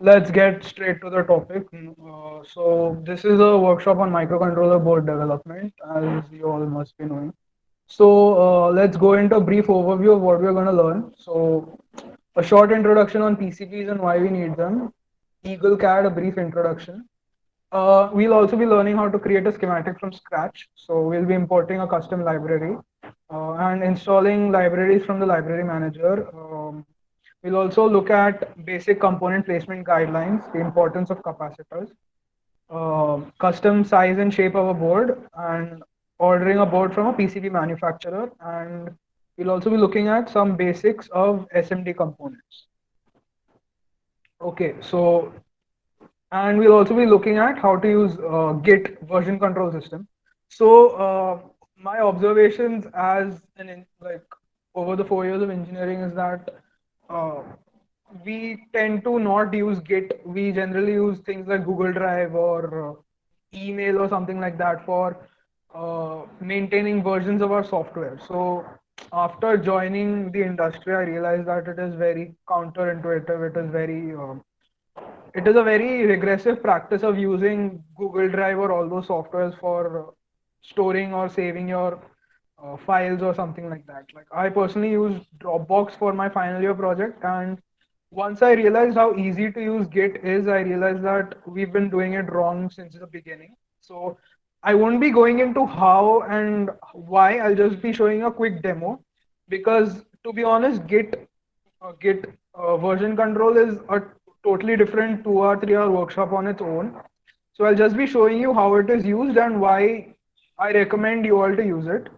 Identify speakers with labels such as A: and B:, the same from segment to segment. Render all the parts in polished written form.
A: Let's get straight to the topic. So this is a workshop on microcontroller board development, as you all must be knowing. So let's go into a brief overview of what we're going to learn. So a short introduction on PCBs and why we need them. Eagle CAD, a brief introduction. We'll also be learning how to create a schematic from scratch. So we'll be importing a custom library and installing libraries from the library manager. We'll also look at basic component placement guidelines, the importance of capacitors, custom size and shape of a board, and ordering a board from a PCB manufacturer. And we'll also be looking at some basics of SMD components. Okay, so and we'll also be looking at how to use Git version control system. So my observations as like over the 4 years of engineering is that uh, we tend to not use Git. We generally use things like Google Drive or email or something like that for maintaining versions of our software. So after joining the industry, I realized that it is very counterintuitive. It is a very regressive practice of using Google Drive or all those softwares for storing or saving your files or something like that. Like I personally use Dropbox for my final year project, and once I realized how easy to use Git is, I realized that we've been doing it wrong since the beginning. So I won't be going into how and why. I'll just be showing a quick demo because, to be honest, Git version control is a totally different 2 or 3 hour workshop on its own. So I'll just be showing you how it is used and why I recommend you all to use it.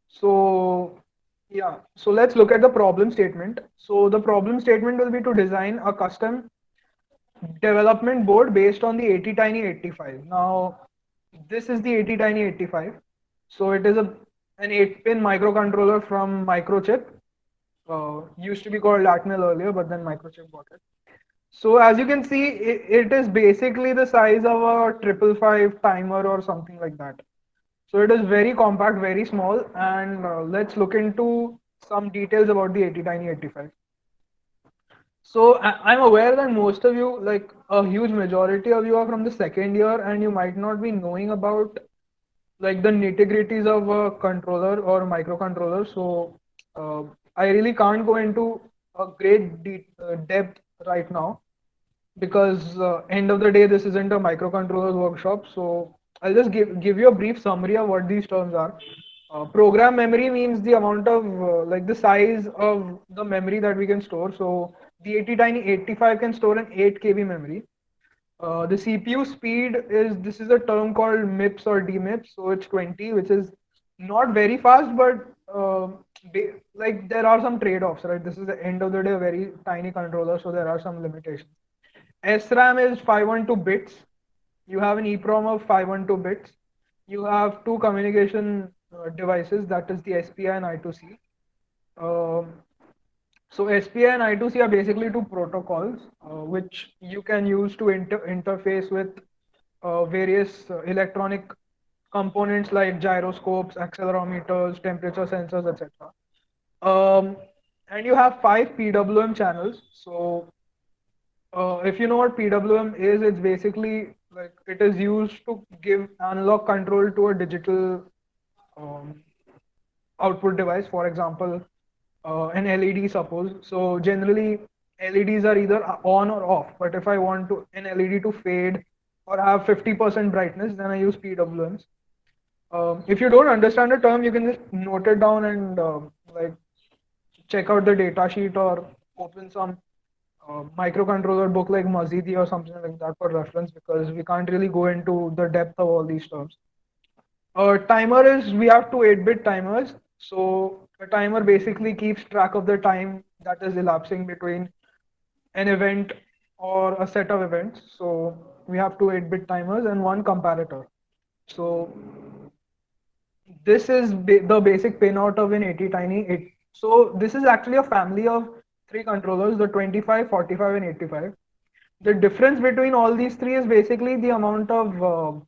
A: So yeah, so let's look at the problem statement. So the problem statement will be to design a custom development board based on the ATtiny 85. Now, this is the ATtiny 85. So it is an 8-pin microcontroller from Microchip. Used to be called Atmel earlier, but then Microchip bought it. So as you can see, it is basically the size of a 555 timer or something like that. So it is very compact, very small, and let's look into some details about the ATtiny 85. So I'm aware that most of you, like a huge majority of you, are from the second year, and you might not be knowing about like the nitty-gritties of a controller or microcontroller. So I really can't go into a great depth right now because end of the day this isn't a microcontrollers workshop. So I'll just give you a brief summary of what these terms are. Program memory means the amount of like the size of the memory that we can store. So the ATtiny 85 can store an 8 KB memory. The CPU speed is, this is a term called MIPS or DMIPS, so it's 20, which is not very fast, but like there are some trade-offs, right? This is the end of the day a very tiny controller, so there are some limitations. SRAM is 512 bits. You have an EEPROM of 512 bits. You have two communication devices, that is the SPI and I2C. Um, so SPI and I2C are basically two protocols which you can use to interface with various electronic components like gyroscopes, accelerometers, temperature sensors, etc. Um, and you have five PWM channels. So if you know what PWM is, it's basically like it is used to give analog control to a digital um, output device. For example, an LED, suppose. So generally, LEDs are either on or off. But if I want to an LED to fade or have 50% brightness, then I use PWMs. If you don't understand the term, you can just note it down and like check out the data sheet or open some microcontroller book like Mazidi or something like that for reference because we can't really go into the depth of all these terms. Timer is, we have two 8-bit timers. So a timer basically keeps track of the time that is elapsing between an event or a set of events. So we have two 8-bit timers and one comparator. So this is the basic pinout of an ATtiny 8. So this is actually a family of three controllers, the 25, 45, and 85. The difference between all these three is basically the amount of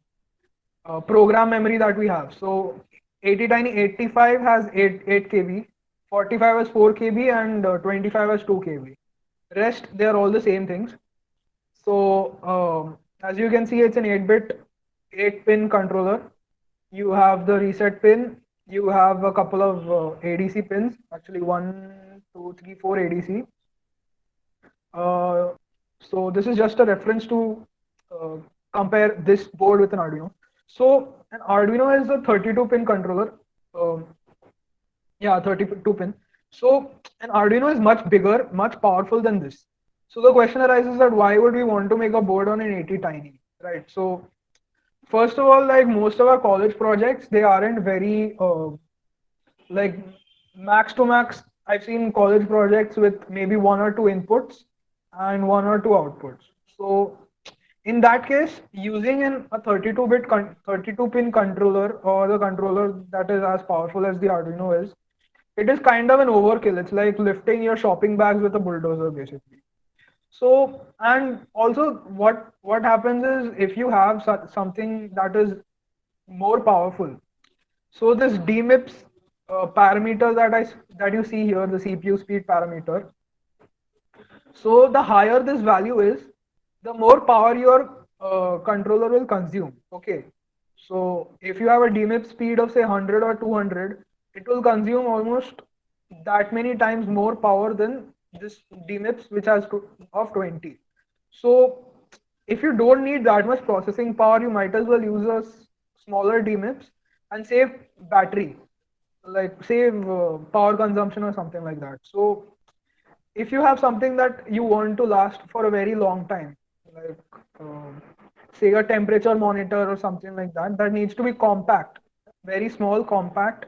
A: program memory that we have. So ATtiny 85 has 8 kb, 45 has 4 kb, and 25 has 2 kb. Rest, they are all the same things. So as you can see, it's an 8-bit, 8-pin controller. You have the reset pin. You have a couple of ADC pins. Actually, one, two, three, four ADC. Uh, so this is just a reference to uh, compare this board with an Arduino. So an Arduino is a 32-pin controller. Um, yeah, 32 pin. So an Arduino is much bigger, much powerful than this. So the question arises that why would we want to make a board on an ATtiny, right? So first of all, like most of our college projects, they aren't very like max to max. I've seen college projects with maybe one or two inputs and one or two outputs. So in that case, using a 32 pin controller or the controller that is as powerful as the Arduino is, it is kind of an overkill. It's like lifting your shopping bags with a bulldozer, basically. So, and also what happens is if you have something that is more powerful. So this DMIPS parameter that you see here, the CPU speed parameter. So the higher this value is, the more power your controller will consume. Okay. So if you have a DMIP speed of say 100 or 200, it will consume almost that many times more power than this DMIPS which has of 20. So if you don't need that much processing power, you might as well use a smaller DMIPS and save battery, like save power consumption or something like that. So if you have something that you want to last for a very long time, like say a temperature monitor or something like that, that needs to be compact, very small, compact,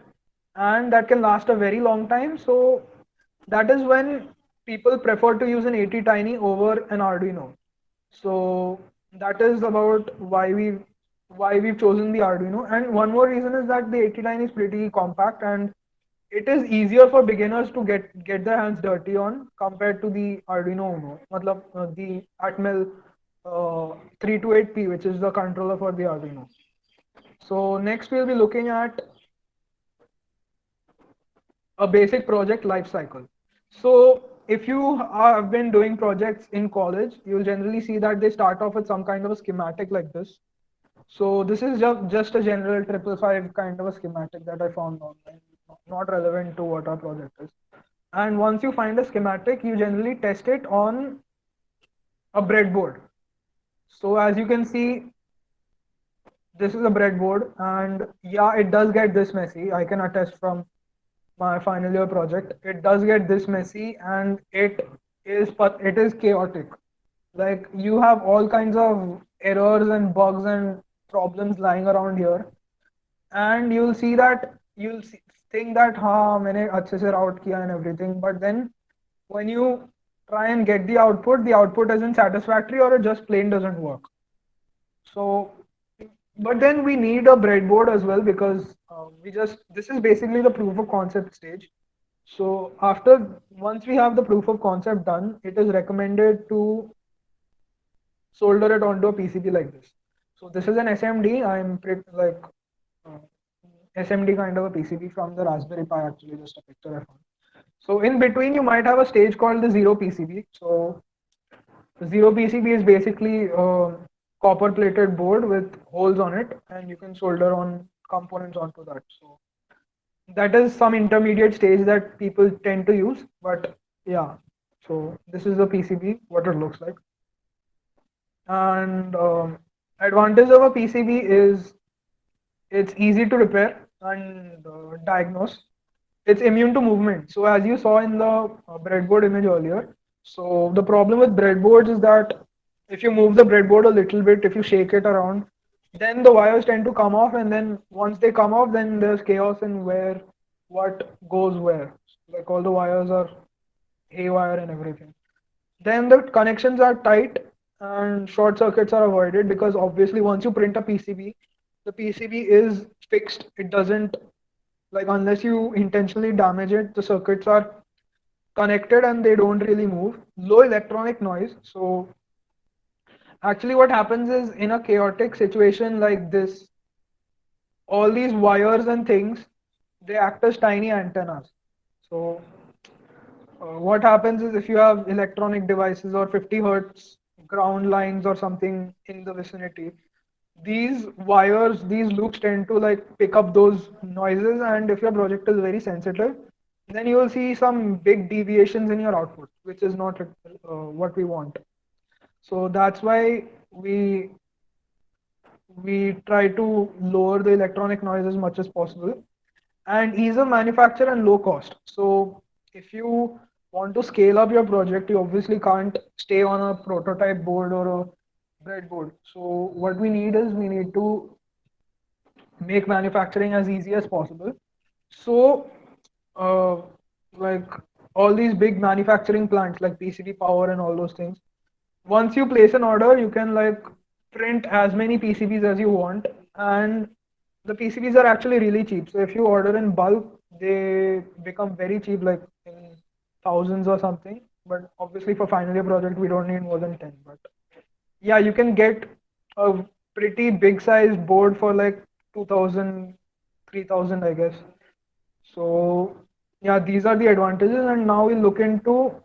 A: and that can last a very long time. So that is when people prefer to use an ATtiny over an Arduino. So that is about why we've chosen the Arduino. And one more reason is that the ATtiny is pretty compact and it is easier for beginners to get their hands dirty on compared to the Arduino Uno. Matlab, the Atmel 328P, which is the controller for the Arduino. So next we'll be looking at a basic project life cycle. So if you have been doing projects in college, you'll generally see that they start off with some kind of a schematic like this. So this is just a general 555 kind of a schematic that I found online, not relevant to what our project is. And once you find a schematic, you generally test it on a breadboard. So as you can see, this is a breadboard, and yeah, it does get this messy. I can attest from my final year project. It does get this messy, and it is chaotic. Like you have all kinds of errors and bugs and problems lying around here, and you'll think that हाँ मैंने अच्छे से route किया and everything, but then when you try and get the output isn't satisfactory or it just plain doesn't work. So, but then we need a breadboard as well because this is basically the proof of concept stage. So once we have the proof of concept done, it is recommended to solder it onto a PCB like this. So this is an SMD. I'm pretty, like uh, SMD kind of a PCB from the Raspberry Pi, actually, just a picture I found. So in between, you might have a stage called the zero PCB. So the zero PCB is basically a copper plated board with holes on it, and you can solder on components onto that. So that is some intermediate stage that people tend to use. But yeah, so this is the PCB, what it looks like. And advantage of a PCB is it's easy to repair and diagnose. It's immune to movement. So as you saw in the breadboard image earlier, so the problem with breadboards is that if you move the breadboard a little bit, if you shake it around, then the wires tend to come off, and then once they come off, then there's chaos in where what goes where. Like all the wires are haywire and everything. Then the connections are tight and short circuits are avoided because obviously once you print a PCB, the PCB is fixed. It doesn't, like, unless you intentionally damage it, the circuits are connected and they don't really move. Low electronic noise. So actually what happens is in a chaotic situation like this, all these wires and things, they act as tiny antennas. So what happens is if you have electronic devices or 50 hertz ground lines or something in the vicinity, these wires, these loops tend to like pick up those noises, and if your project is very sensitive, then you will see some big deviations in your output, which is not what we want. So that's why we try to lower the electronic noise as much as possible, and ease of manufacture and low cost. So if you want to scale up your project, you obviously can't stay on a prototype board or a breadboard. So what we need is we need to make manufacturing as easy as possible. So uh, like all these big manufacturing plants like PCB Power and all those things, once you place an order, you can like print as many PCBs as you want, and the PCBs are actually really cheap. So if you order in bulk, they become very cheap, like in thousands or something. But obviously, for final year project, we don't need more than 10. But yeah, you can get a pretty big sized board for like 2000, 3000, I guess. So yeah, these are the advantages. And now we look into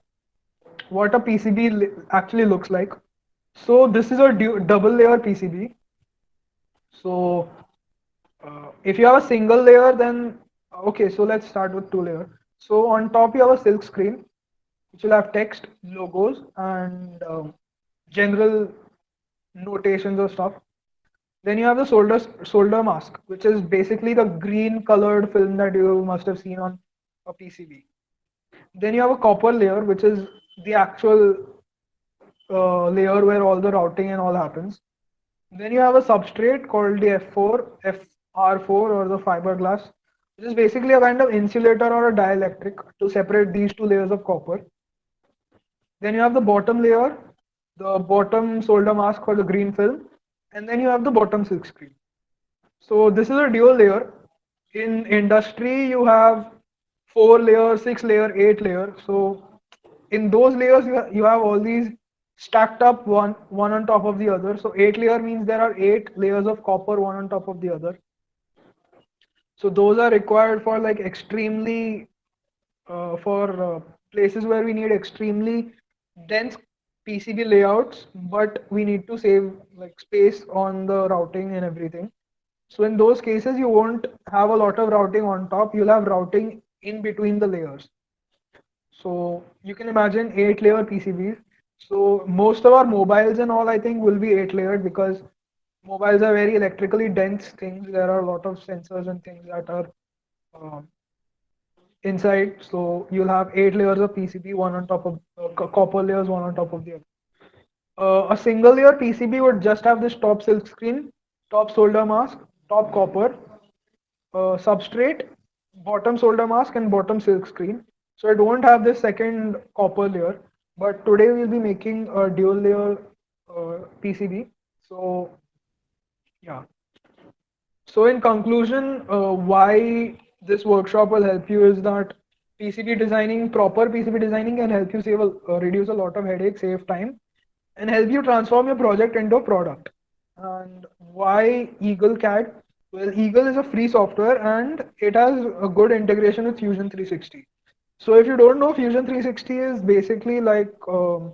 A: what a PCB actually looks like. So this is a double layer PCB. So if you have a single layer, then okay. So let's start with two layer. So on top you have a silk screen, which will have text, logos, and general notations or stuff. Then you have the solder mask, which is basically the green colored film that you must have seen on a PCB. Then you have a copper layer, which is the actual layer where all the routing and all happens. Then you have a substrate called the FR4 or the fiberglass, which is basically a kind of insulator or a dielectric to separate these two layers of copper. Then you have the bottom layer, the bottom solder mask for the green film, and then you have the bottom silk screen. So this is a dual layer. In industry, you have 4 layer, 6 layer, 8 layer. So in those layers, you have all these stacked up one on top of the other. So 8 layer means there are 8 layers of copper one on top of the other. So those are required for like extremely for places where we need extremely dense PCB layouts, but we need to save like space on the routing and everything. So in those cases, you won't have a lot of routing on top. You'll have routing in between the layers. So you can imagine 8 layer PCBs. So most of our mobiles and all, I think, will be 8 layered because mobiles are very electrically dense things. There are a lot of sensors and things that are um, inside. So you'll have 8 layers of PCB, one on top of copper layers, one on top of the other. A single layer PCB would just have this top silk screen, top solder mask, top copper, substrate, bottom solder mask, and bottom silk screen. So it won't have this second copper layer. But today we'll be making a dual layer PCB. So yeah. So in conclusion, why this workshop will help you is that PCB designing, proper PCB designing can help you reduce a lot of headaches, save time, and help you transform your project into a product. And why Eagle CAD? Well, Eagle is a free software and it has a good integration with Fusion 360. So if you don't know, Fusion 360 is basically like um,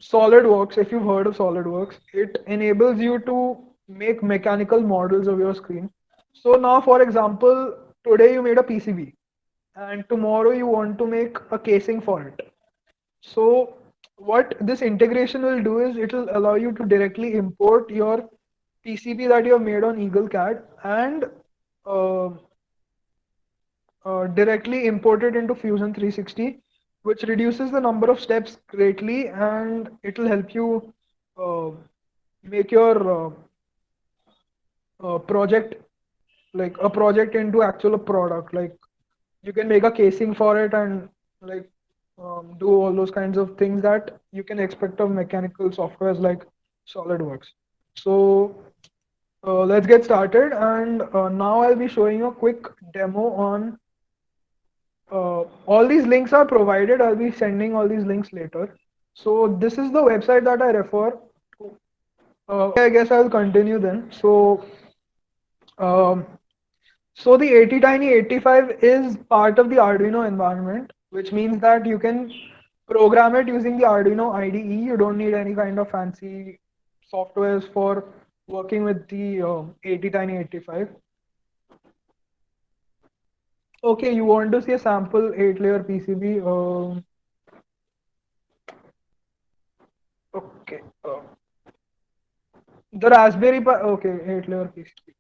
A: SolidWorks. If you've heard of SolidWorks, it enables you to make mechanical models of your screen. So now, for example, today you made a PCB and tomorrow you want to make a casing for it. So what this integration will do is it will allow you to directly import your PCB that you have made on Eagle CAD and uh, directly import it into Fusion 360, which reduces the number of steps greatly, and it will help you uh, make your project like a project into actual product. Like you can make a casing for it and like do all those kinds of things that you can expect of mechanical softwares like SolidWorks. So let's get started, and now I'll be showing you a quick demo on all these links are provided. I'll be sending all these links later. So this is the website that I refer to. Okay, I guess I'll continue then. Um, so the ATtiny85 is part of the Arduino environment, which means that you can program it using the Arduino IDE. You don't need any kind of fancy softwares for working with the ATtiny85. Okay, you want to see a sample 8-layer PCB? Okay, the Raspberry Pi. Okay, 8-layer PCB.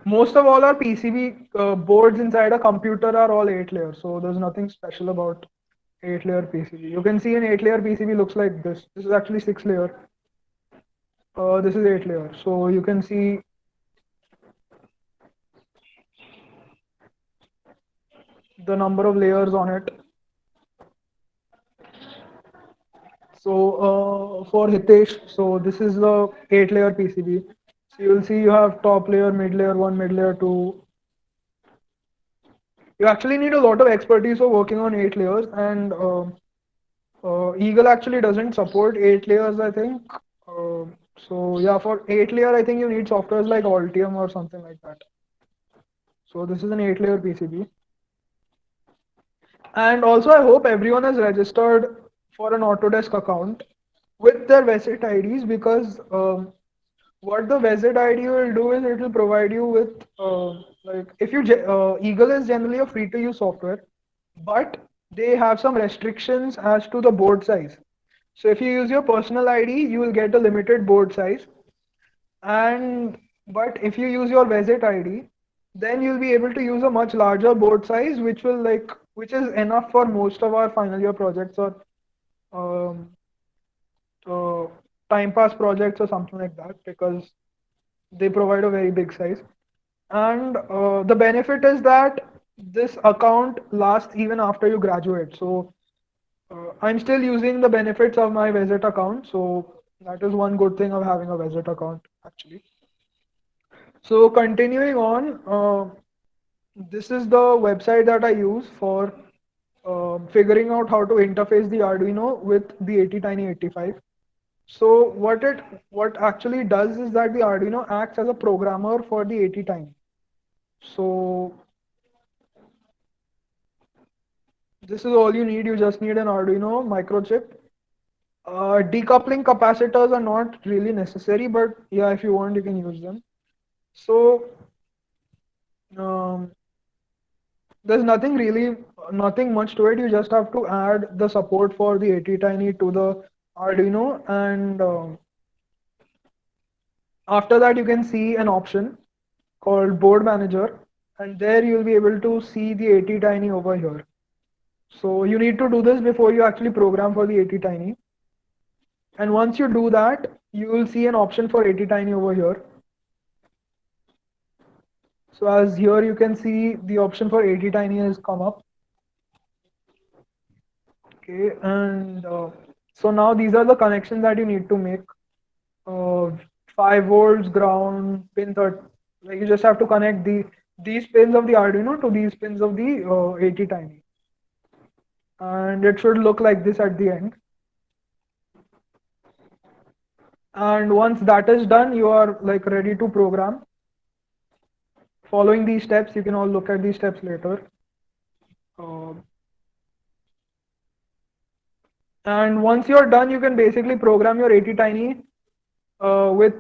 A: Most of all our PCB boards inside a computer are all 8 layers, so there's nothing special about 8-layer PCB. You can see an 8-layer PCB looks like this. This is actually 6 layer. This is 8 layer. So you can see the number of layers on it. So for Hitesh, so this is the 8-layer PCB. So you'll see you have top layer, mid layer 1, mid layer 2. You actually need a lot of expertise for working on 8 layers, and Eagle actually doesn't support 8 layers, I think. Uh, so yeah, for 8 layer, I think you need softwares like Altium or something like that. So this is an 8-layer PCB. And also, I hope everyone has registered for an Autodesk account with their Vesit IDs, because what the Vesit ID will do is it will provide you with like if you Eagle is generally a free to use software, but they have some restrictions as to the board size. So if you use your personal ID, you will get a limited board size. And but if you use your Vesit ID, then you'll be able to use a much larger board size, which is enough for most of our final year projects or um, uh, time pass projects or something like that, because they provide a very big size. And the benefit is that this account lasts even after you graduate. So I'm still using the benefits of my Vesit account. So that is one good thing of having a Vesit account actually. So continuing on, this is the website that I use for figuring out how to interface the Arduino with the ATtiny85. So what actually does is that the Arduino acts as a programmer for the ATtiny. So this is all you need. You just need an Arduino microchip. Decoupling capacitors are not really necessary, but yeah, if you want, you can use them. So um, there's nothing much to it. You just have to add the support for the ATtiny to the Arduino, and after that you can see an option called Board Manager, and there you'll be able to see the ATtiny over here. So you need to do this before you actually program for the ATtiny. And once you do that, you will see an option for ATtiny over here. So as here you can see the option for ATtiny has come up. Okay, and so now these are the connections that you need to make. Uh, 5 volts, ground, pin 30. Like you just have to connect these pins of the Arduino to these pins of the ATtiny, and it should look like this at the end. And once that is done, you are like ready to program. Following these steps, you can all look at these steps later. Uh, and once you're done, you can basically program your ATtiny with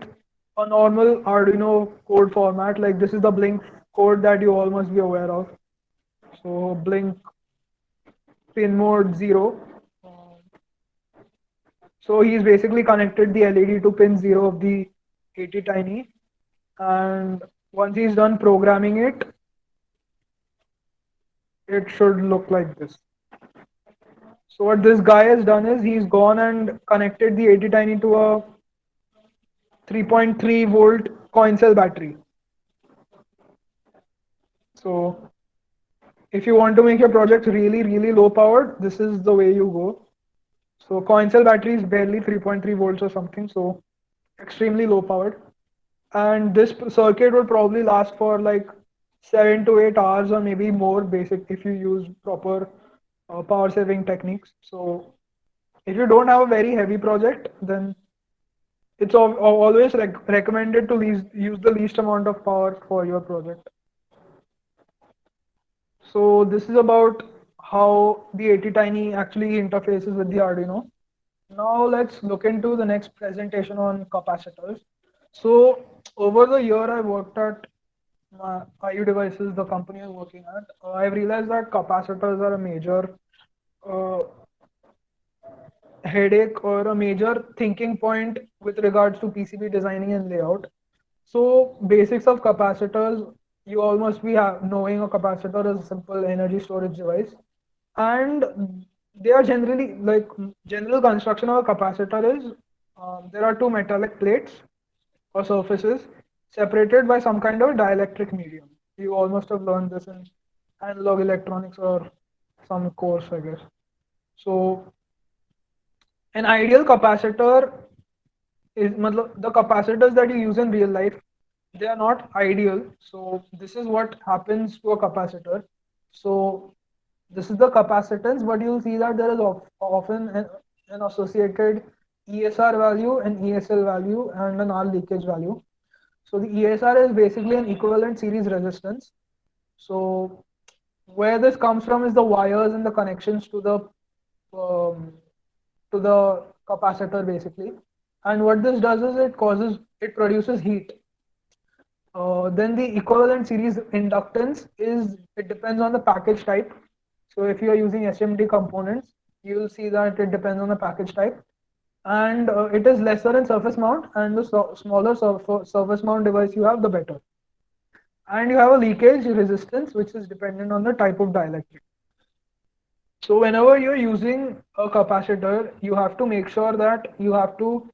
A: a normal Arduino code format. Like this is the Blink code that you all must be aware of. So Blink pin mode 0. So he's basically connected the LED to pin 0 of the ATtiny. And once he's done programming it, it should look like this. So what this guy has done is he's gone and connected the ATtiny to a 3.3 volt coin cell battery. So if you want to make your project really, really low powered, this is the way you go. So coin cell battery is barely 3.3 volts or something, so extremely low powered. And this circuit would probably last for like 7 to 8 hours or maybe more basic if you use proper power saving techniques. So if you don't have a very heavy project, then it's always recommended to use the least amount of power for your project. So this is about how the ATtiny actually interfaces with the Arduino. Now let's look into the next presentation on capacitors. So over the year I worked at IU Devices, the company I'm working at. I've realized that capacitors are a major uh, headache or a major thinking point with regards to PCB designing and layout. So basics of capacitors, you almost be knowing a capacitor is a simple energy storage device, and they are generally like general construction of a capacitor is there are two metallic plates or surfaces separated by some kind of dielectric medium. You almost have learned this in analog electronics or some course, I guess. So an ideal capacitor is the capacitors that you use in real life, they are not ideal. So this is what happens to a capacitor. So this is the capacitance, but you'll see that there is often an associated ESR value, an ESL value, and an R leakage value. So the ESR is basically an equivalent series resistance. So where this comes from is the wires and the connections um, to the capacitor basically. And what this does is it produces heat. Then the equivalent series inductance is it depends on the package type. So if you are using SMD components, you will see that it depends on the package type, and it is lesser in surface mount. And the smaller surface mount device you have, the better. And you have a leakage resistance, which is dependent on the type of dielectric. So whenever you're using a capacitor, you have to make sure that you have to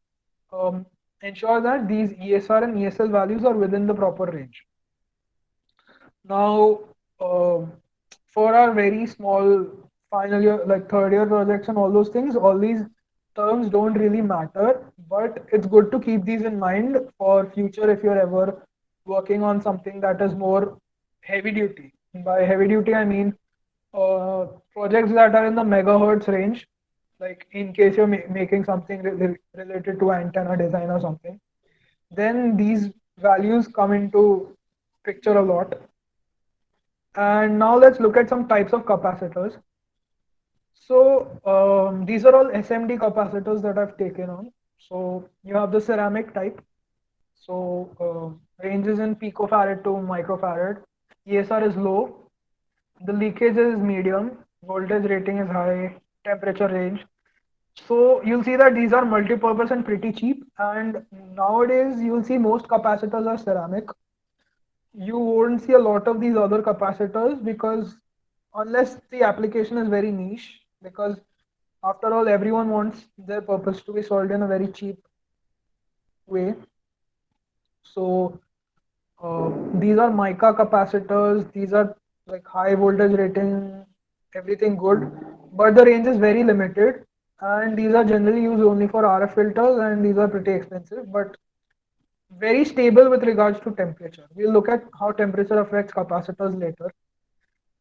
A: um, ensure that these ESR and ESL values are within the proper range. Now, for our very small final year, like third year projects and all those things, all these terms don't really matter, but it's good to keep these in mind for future if you're ever working on something that is more heavy duty. By heavy duty, I mean projects that are in the megahertz range, like in case you're making something related to antenna design or something, then these values come into picture a lot. And now let's look at some types of capacitors. So these are all SMD capacitors that I've taken on. So you have the ceramic type. So ranges in picofarad to microfarad. ESR is low. The leakage is medium. Voltage rating is high. Temperature range. So you'll see that these are multi-purpose and pretty cheap. And nowadays you'll see most capacitors are ceramic. You won't see a lot of these other capacitors because unless the application is very niche, because after all everyone wants their purpose to be solved in a very cheap way. So these are mica capacitors. These are like high voltage rating, everything good, but the range is very limited, and these are generally used only for RF filters, and these are pretty expensive but very stable with regards to temperature. We'll look at how temperature affects capacitors later.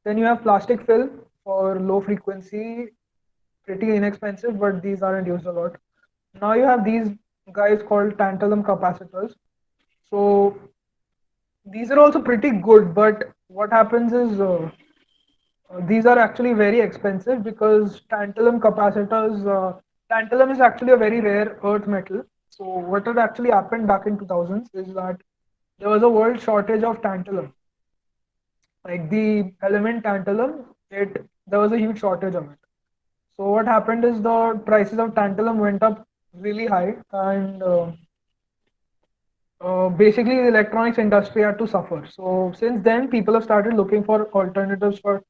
A: Then you have plastic film for low frequency, pretty inexpensive, but these aren't used a lot. Now you have these guys called tantalum capacitors. So these are also pretty good, but what happens is these are actually very expensive because tantalum is actually a very rare earth metal. So what had actually happened back in 2000s is that there was a world shortage of tantalum. Like the element tantalum, it there was a huge shortage of it. So what happened is the prices of tantalum went up really high, and basically the electronics industry had to suffer. So since then, people have started looking for alternatives for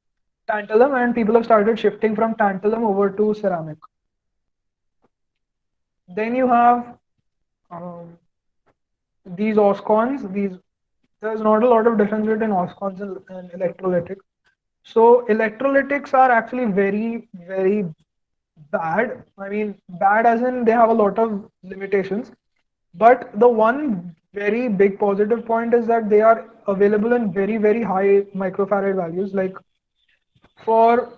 A: tantalum, and people have started shifting from tantalum over to ceramic. Then you have um, these OSCONs. These there's not a lot of difference between OSCONs and electrolytic. So electrolytics are actually very bad. I mean, bad as in they have a lot of limitations. But the one very big positive point is that they are available in very high microfarad values. Like for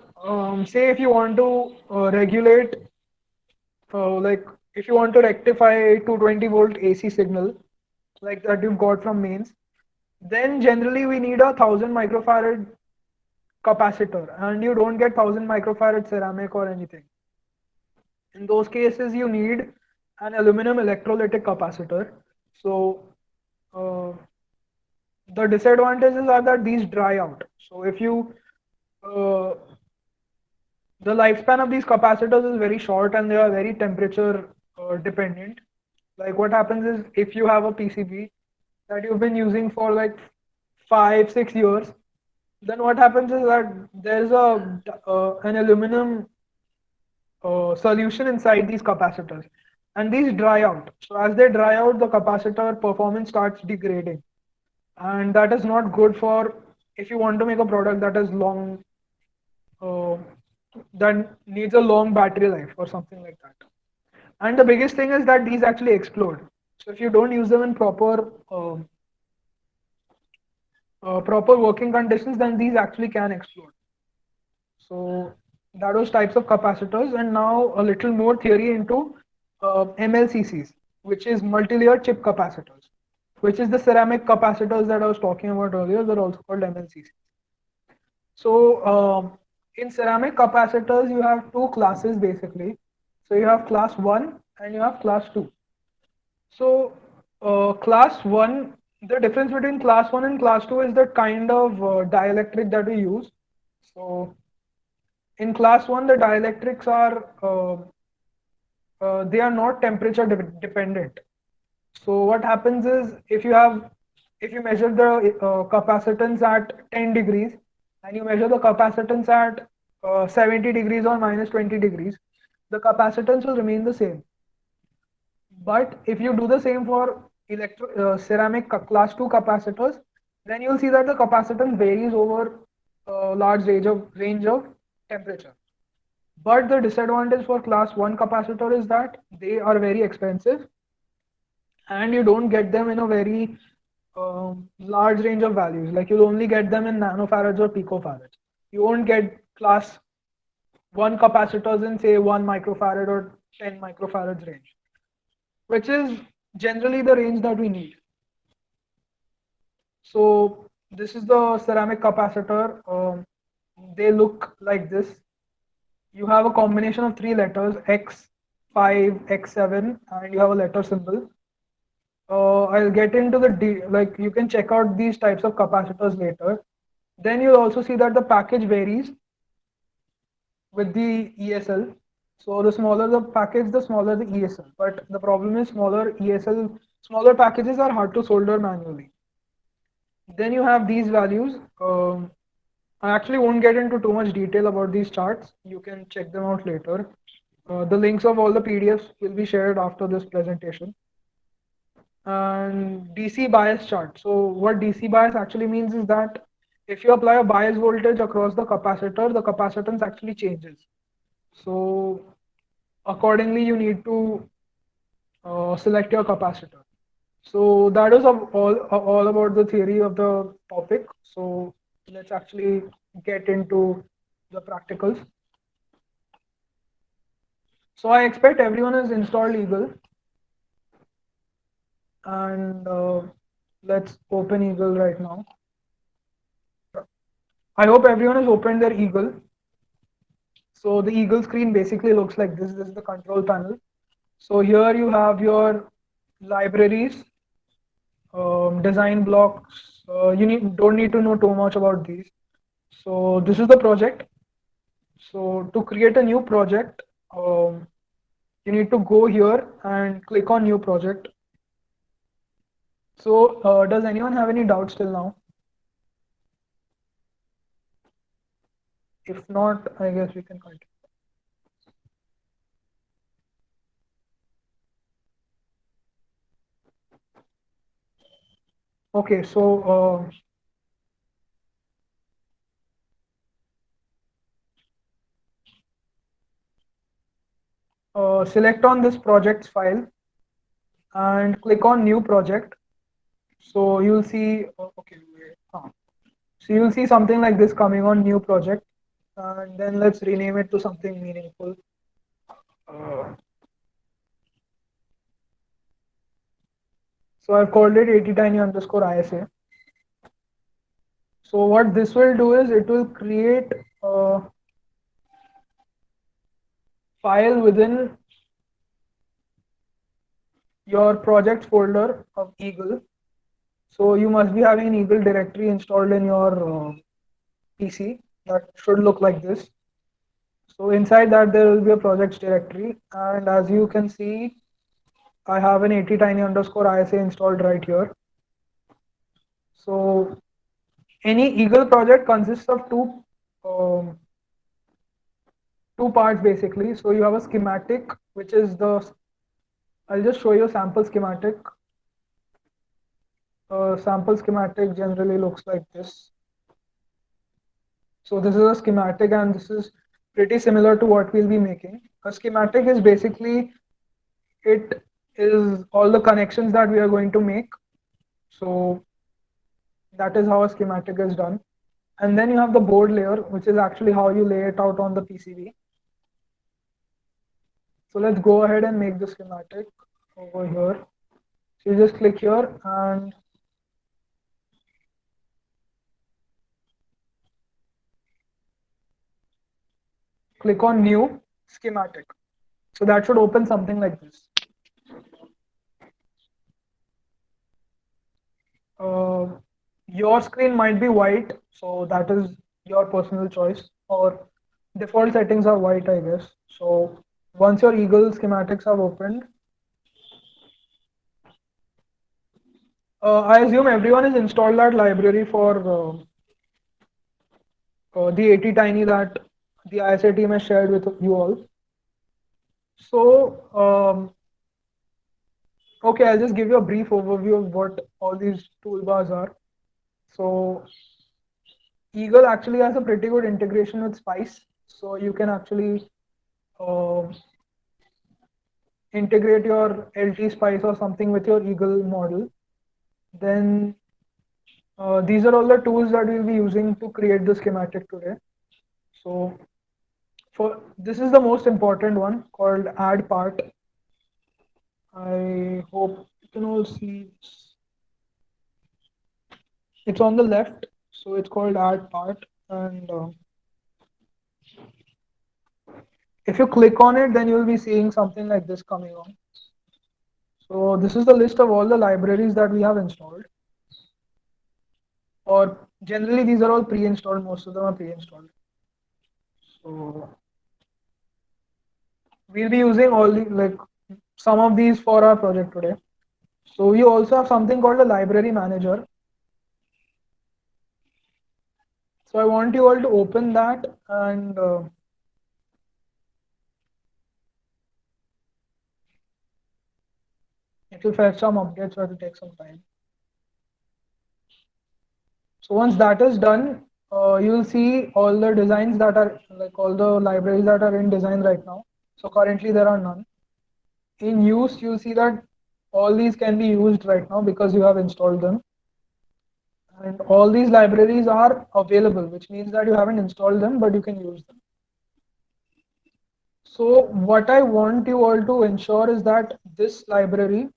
A: Say if you want to regulate, like if you want to rectify 220-volt AC signal, like that you've got from mains, then generally we need 1,000 microfarad capacitor, and you don't get 1,000 microfarad ceramic or anything. In those cases, you need an aluminum electrolytic capacitor. So uh, the disadvantages are that these dry out. So if you uh, the lifespan of these capacitors is very short and they are very temperature dependent. Like what happens is if you have a PCB that you've been using for like 5 6 years, then what happens is that there's an aluminum solution inside these capacitors, and these dry out. So as they dry out, the capacitor performance starts degrading, and that is not good for if you want to make a product that is long, uh, that needs a long battery life or something like that. And the biggest thing is that these actually explode. So if you don't use them in proper working conditions, then these actually can explode. So that was types of capacitors, and now a little more theory into MLCCs, which is multi-layer chip capacitors, which is the ceramic capacitors that I was talking about earlier. They're also called MLCCs. So in ceramic capacitors, you have two classes basically. So you have class one and you have class two. So class one, the difference between class one and class two is the kind of dielectric that we use. So in class one, the dielectrics are they are not temperature dependent. So what happens is if you measure the capacitance at 10 degrees and you measure the capacitance at 70 degrees or minus 20 degrees, the capacitance will remain the same. But if you do the same for ceramic class 2 capacitors, then you'll see that the capacitance varies over a large range of temperature. But the disadvantage for class 1 capacitor is that they are very expensive and you don't get them in a very large range of values. Like you'll only get them in nanofarads or picofarads. You won't get class 1 capacitors in say 1 microfarad or 10 microfarads range, which is generally the range that we need. So this is the ceramic capacitor. They look like this. You have a combination of three letters X5, X7, and you have a letter symbol. I'll get into like you can check out these types of capacitors later. Then you'll also see that the package varies with the ESL. So the smaller the package, the smaller the ESL. But the problem is smaller packages are hard to solder manually. Then you have these values. I actually won't get into too much detail about these charts. You can check them out later. The links of all the PDFs will be shared after this presentation. And DC bias chart. So what DC bias actually means is that if you apply a bias voltage across the capacitor, the capacitance actually changes. So accordingly, you need to select your capacitor. So that is all about the theory of the topic. So let's actually get into the practicals. So I expect everyone has installed Eagle, and let's open Eagle right now. I hope everyone has opened their Eagle. So the Eagle screen basically looks like this. This is the control panel. So here you have your libraries, design blocks. Don't need to know too much about these. So this is the project. So to create a new project, you need to go here and click on new project. So does anyone have any doubts till now? If not, I guess we can continue. Okay, so select on this projects file and click on new project. So you'll see, okay, wait, so you'll see something like this coming on new project. and then let's rename it to something meaningful. Uh, so I've called it 80tiny underscore ISA. So what this will do is it will create a file within your project folder of Eagle. So you must be having an Eagle directory installed in your PC that should look like this. So inside that there will be a projects directory, and as you can see, I have an 80tiny underscore ISA installed right here. So any Eagle project consists of um, two parts basically. So you have a schematic, which is the I'll just show you a sample schematic. Sample schematic generally looks like this. So this is a schematic, and this is pretty similar to what we'll be making. A schematic is basically it is all the connections that we are going to make. So that is how a schematic is done. And then you have the board layer, which is actually how you lay it out on the PCB. So let's go ahead and make the schematic over here. So you just click here and click on new schematic. So that should open something like this. Uh, your screen might be white, so that is your personal choice. Or default settings are white, I guess. So once your Eagle schematics have opened, I assume everyone has installed that library for the 80tiny that the ISA team has shared with you all. So, okay, I'll just give you a brief overview of what all these toolbars are. So, Eagle actually has a pretty good integration with Spice. So, you can actually uh, integrate your LT Spice or something with your Eagle model. Then, these are all the tools that we'll be using to create the schematic today. So, for this is the most important one called add part. I hope you can all see it's on the left, so it's called add part. And if you click on it, then you'll be seeing something like this coming on. So this is the list of all the libraries that we have installed. Or generally, these are all pre-installed. Most of them are pre-installed. So we'll be using all the like some of these for our project today. So we also have something called a library manager. So I want you all to open that and it will fetch some updates, so it will take some time. So once that is done, you will see all the designs that are like all the libraries that are in design right now. So currently there are none. In use, you'll see that all these can be used right now because you have installed them. And all these libraries are available, which means that you haven't installed them, but you can use them. So what I want you all to ensure is that this library,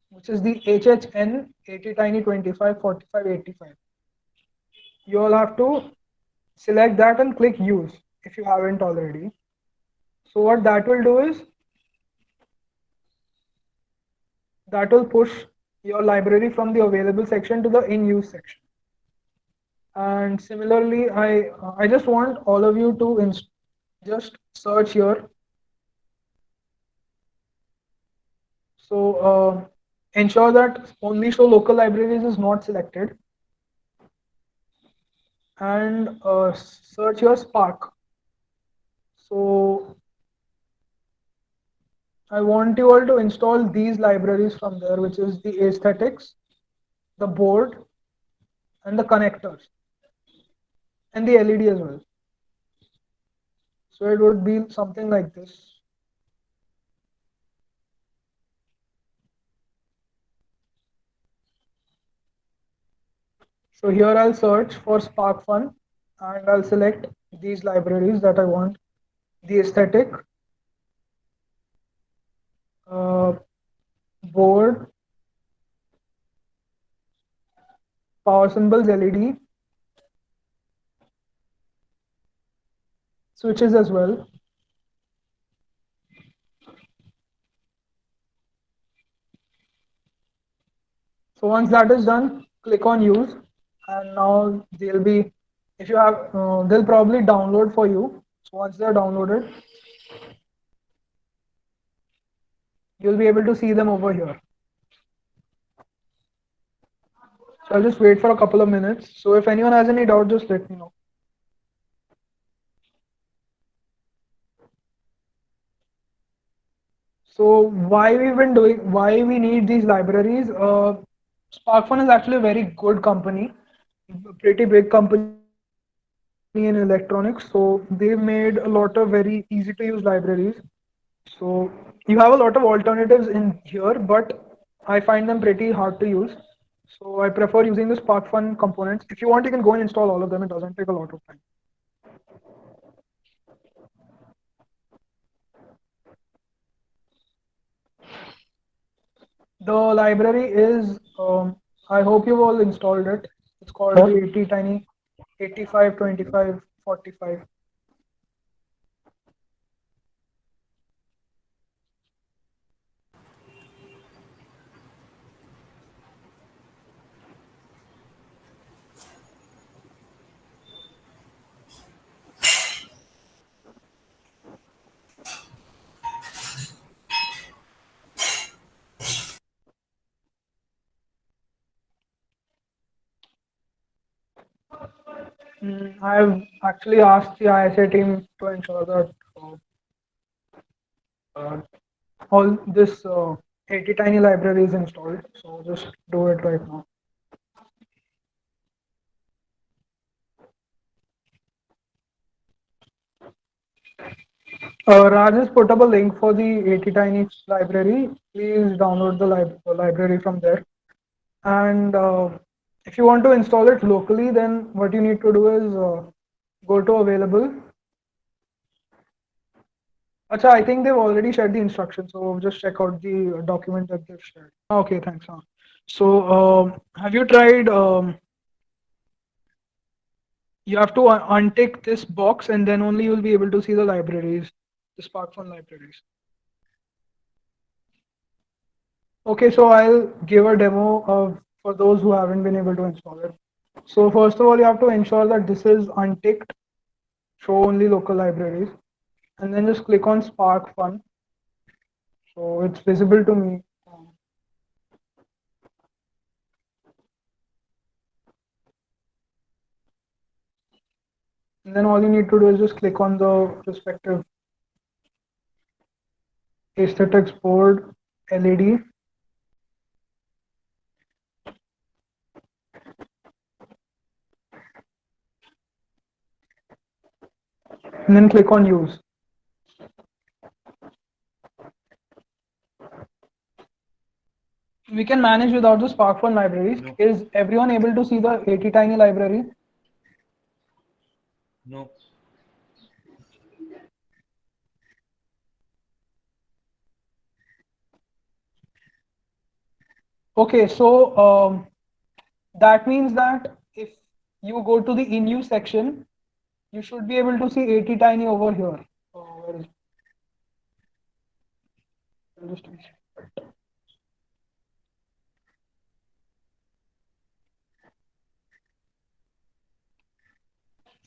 A: which is the HHN 80tiny254585, you all have to select that and click use if you haven't already. So what that will do is that will push your library from the available section to the in use section. And similarly, I just want all of you to just search here. So ensure that only show local libraries is not selected, and search your Spark. So I want you all to install these libraries from there, which is the aesthetics, the board, and the connectors, and the LED as well. So it would be something like this. So here I'll search for SparkFun. and I'll select these libraries that I want: the aesthetic, uh, board, power symbols, LED, switches as well. So once that is done, click on use, and now they'll be, if you have, they'll probably download for you. So once they're downloaded, you'll be able to see them over here. So I'll just wait for a couple of minutes. So if anyone has any doubt, just let me know. So why we need these libraries? SparkFun is actually a very good company, a pretty big company in electronics. So they've made a lot of very easy to use libraries. So you have a lot of alternatives in here, but I find them pretty hard to use. So I prefer using the SparkFun components. If you want, you can go and install all of them. It doesn't take a lot of time. The library is, I hope you've all installed it. It's called the ATtiny 852545. I've actually asked the ISA team to ensure that uh, all this 80 tiny library is installed. So just do it right now. Raj has put up a link for the 80 tiny library. Please download the library from there. And if you want to install it locally, then what you need to do is go to available. Acha, I think they've already shared the instructions, so just check out the document that they've shared. Okay, thanks. So, have you tried? You have to untick this box, and then only you'll be able to see the libraries, the SparkFun libraries. Okay, so I'll give a demo of for those who haven't been able to install it. So first of all, you have to ensure that this is unticked, show only local libraries, and then just click on SparkFun. So it's visible to me. And then all you need to do is just click on the respective aesthetics board LED, and then click on use. We can manage without the SparkFun libraries.
B: No,
A: Is everyone able to see the 80 tiny library?
B: no.
A: Okay, so that means that if you go to the in use section, you should be able to see 80 tiny over here. Where is it?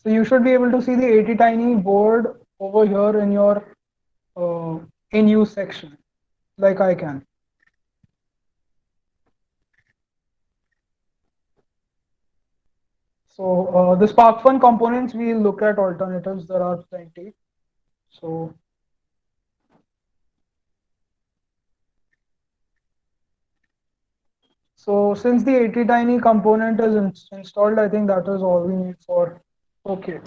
A: So you should be able to see the 80 tiny board over here in your uh, in use section, like I can. So the SparkFun components, we look at alternatives. There are plenty. So since the 80 tiny component is installed, I think that is all we need for. Okay,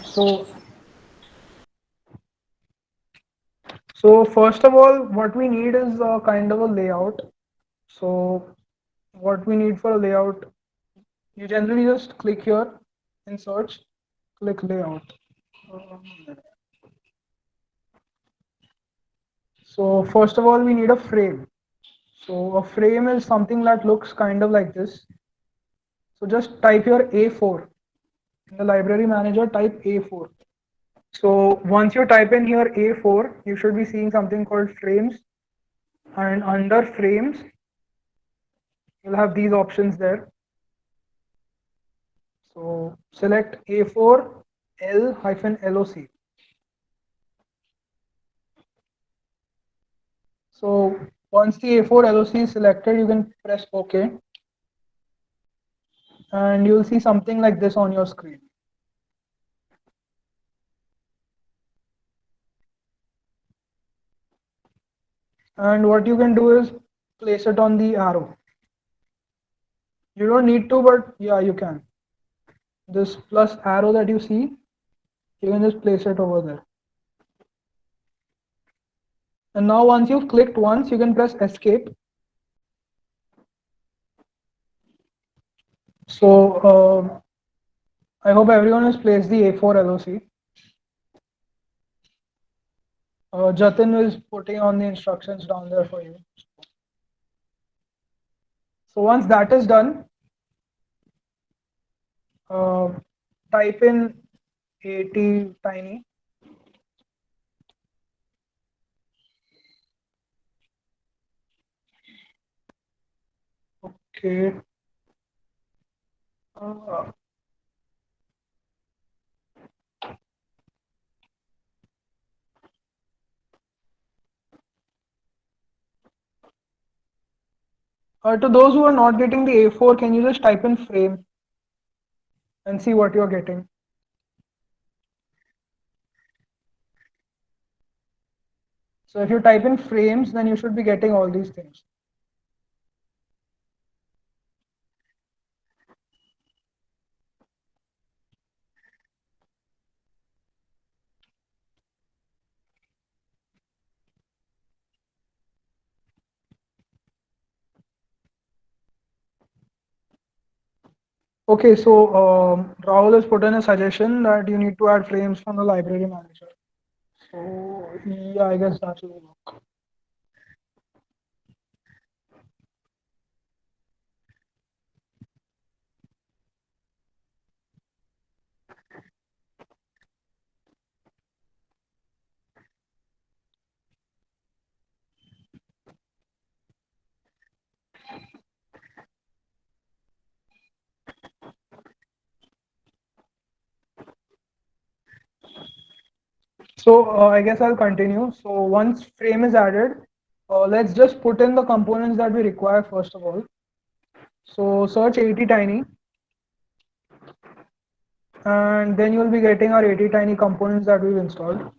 A: so first of all, what we need is a kind of a layout. So what we need for a layout, you generally just click here in search, Click layout. Um, So first of all, we need a frame. So a frame is something that looks kind of like this. So just type your A4 in the library manager. Type A4. So once you type in here A4, you should be seeing something called frames, and under frames, you'll have these options there. So select A4 L-LOC. So once the A4 LOC is selected, you can press OK, and you'll see something like this on your screen. And what you can do is place it on the arrow. You don't need to, but yeah, you can. This plus arrow that you see, you can just place it over there. And now once you've clicked once, you can press escape. So I hope everyone has placed the A4 LOC. Jatin is putting on the instructions down there for you. So once that is done, uh, type in ATtiny. Okay. Uh, to those who are not getting the A4, can you just type in frame and see what you're getting? So if you type in frames, then you should be getting all these things. Okay, so Rahul has put in a suggestion that you need to add frames from the library manager. So yeah, I guess that will work. So I guess I'll continue. So once frame is added, let's just put in the components that we require first of all. So search ATtiny, and then you'll be getting our ATtiny components that we've installed.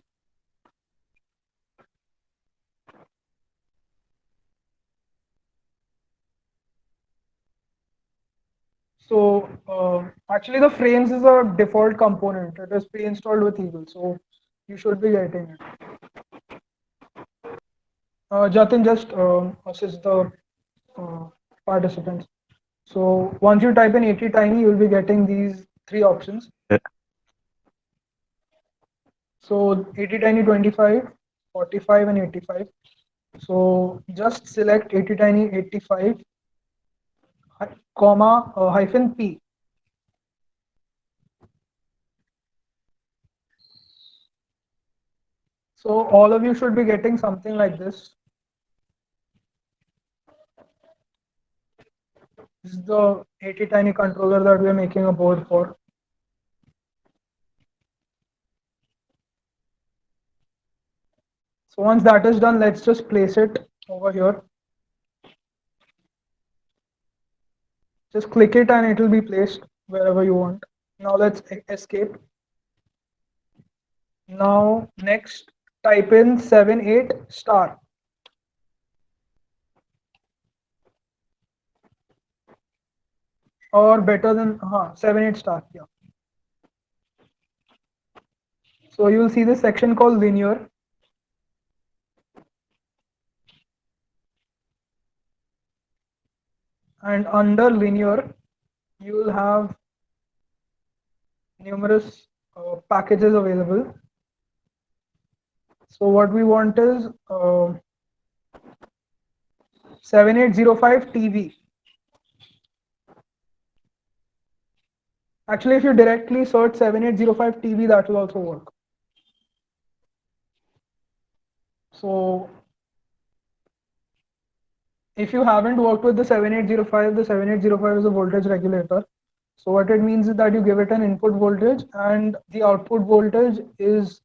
A: So actually the frames is a default component. It is pre-installed with Eagle, so you should be getting it. Jatin, just assist the uh, participants. So once you type in ATtiny, you'll be getting these three options. So ATtiny 25, 45, and 85. So just select ATtiny 85, comma hyphen P. So all of you should be getting something like this. This is the ATtiny controller that we are making a board for. So once that is done, let's just place it over here. Just click it and it will be placed wherever you want. Now let's escape. Now next, type in 78 star. Or better than 78 star. Yeah. So you will see this section called linear. And under linear, you will have numerous packages available. So what we want is 7805 TV. Actually, if you directly search 7805 TV, that will also work. So if you haven't worked with the 7805, the 7805 is a voltage regulator. So what it means is that you give it an input voltage and the output voltage is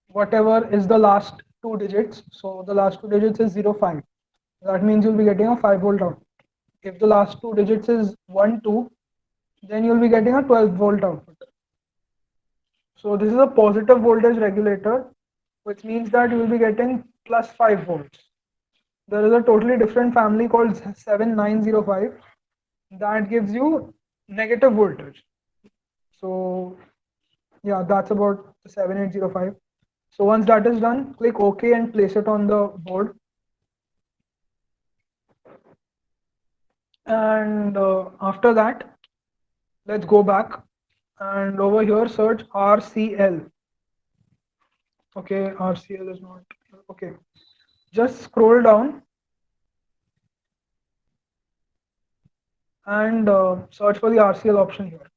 A: whatever is the last two digits. So the last two digits is 05. That means you'll be getting a 5 volt output. If the last two digits is 1, 2, then you'll be getting a 12 volt output. So this is a positive voltage regulator, which means that you will be getting plus 5 volts. There is a totally different family called 7905 that gives you negative voltage. So yeah, that's about the 7805. So once that is done, click OK and place it on the board. And after that, let's go back and over here search RCL. Okay, RCL is not okay. Just scroll down and search for the RCL option here.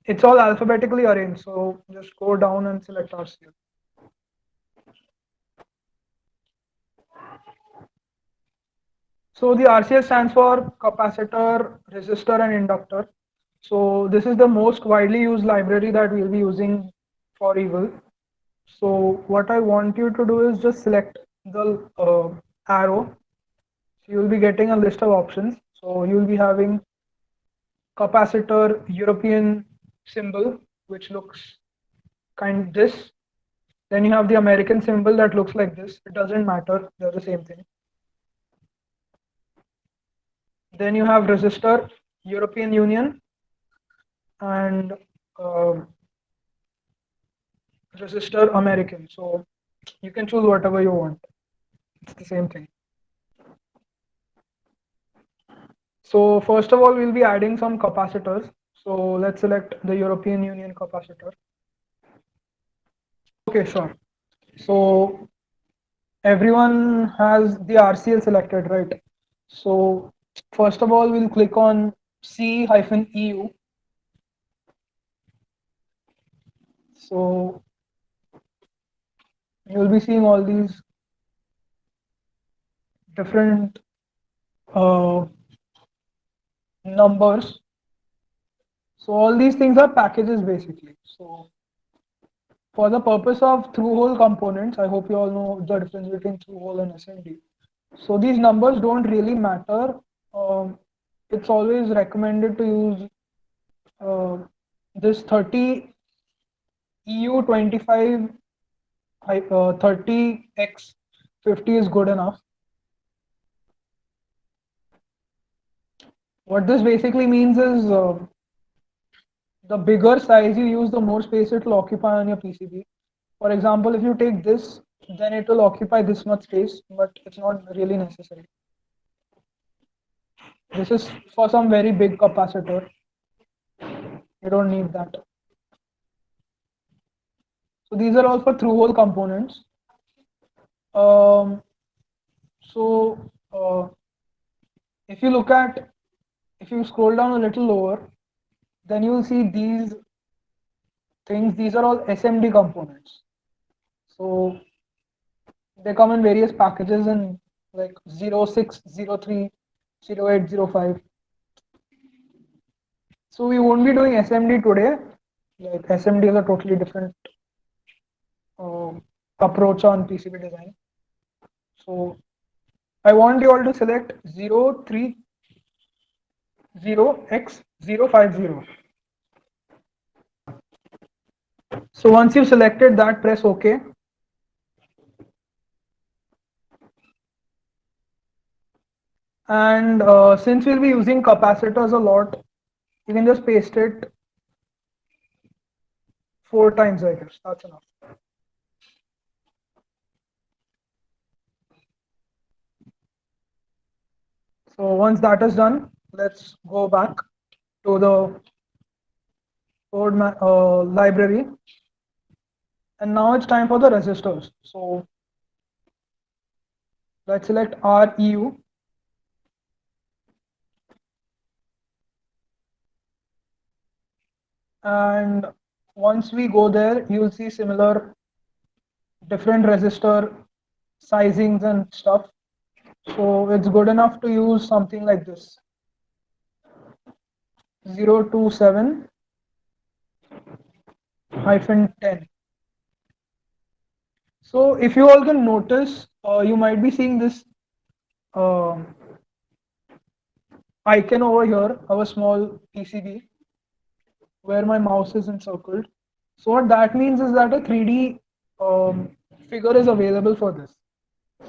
A: It's all alphabetically arranged, so just go down and select RCL. So the RCL stands for capacitor, resistor, and inductor. So this is the most widely used library that we'll be using for Eagle. So what I want you to do is just select the arrow. So you'll be getting a list of options. So you'll be having capacitor European symbol, which looks kind of this. Then you have the American symbol that looks like this. It doesn't matter, they're the same thing. Then you have resistor, European Union, and resistor American. So you can choose whatever you want. It's the same thing. So first of all, we'll be adding some capacitors. So let's select the European Union capacitor. Okay, sure. So everyone has the RCL selected, right? So first of all, we'll click on C-EU. So you'll be seeing all these different numbers. So all these things are packages basically. So for the purpose of through-hole components, I hope you all know the difference between through-hole and SMD. So these numbers don't really matter. It's always recommended to use this 30 EU25 30x 50 is good enough. What this basically means is the bigger size you use, the more space it will occupy on your PCB. For example, if you take this, then it will occupy this much space, but it's not really necessary. This is for some very big capacitor. You don't need that. So these are all for through-hole components. So if you look at, if you scroll down a little lower, then you will see these things. These are all SMD components. So they come in various packages in like 06, 03, 08, 05. So we won't be doing SMD today. Like SMD is a totally different uh, approach on PCB design. So I want you all to select 030x050. So once you've selected that, press OK. And since we'll be using capacitors a lot, you can just paste it 4 times, I guess. That's enough. So once that is done, let's go back to the library. And now it's time for the resistors. So let's select REU. And once we go there, you'll see similar different resistor sizings and stuff. So it's good enough to use something like this 027 hyphen 10. So if you all can notice, you might be seeing this uh, icon over here, our small PCB, where my mouse is encircled. So what that means is that a 3D figure is available for this.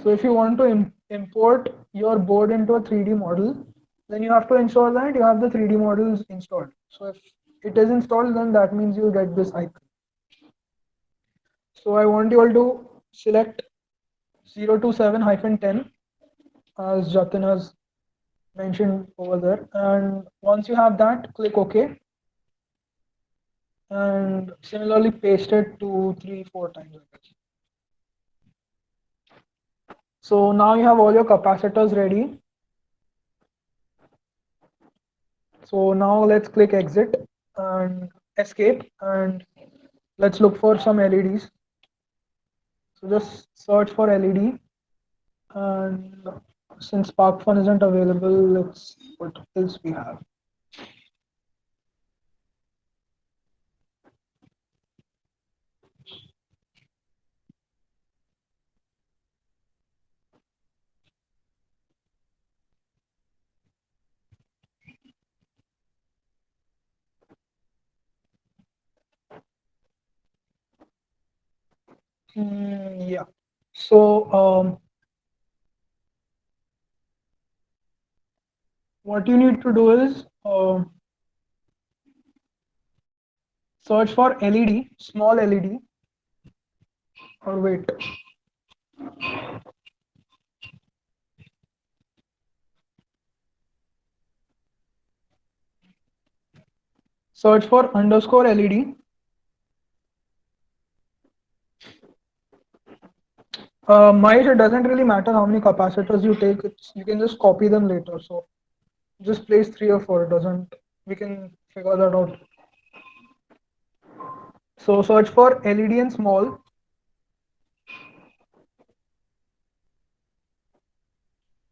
A: So if you want to import your board into a 3D model, then you have to ensure that you have the 3D models installed. So if it is installed, then that means you get this icon. So I want you all to select 027-10 as Jatin has mentioned over there. And once you have that, click OK. And similarly paste it 2, 3, 4 times. So now you have all your capacitors ready. So now let's click exit and escape, and let's look for some LEDs. So just search for LED, and since SparkFun isn't available, let's see what else we have. Yeah. So what you need to do is search for LED, small LED, or wait. Search for underscore LED. Might it doesn't really matter how many capacitors you take. You can just copy them later. So just place 3 or 4. It doesn't. We can figure that out. So search for LED and small,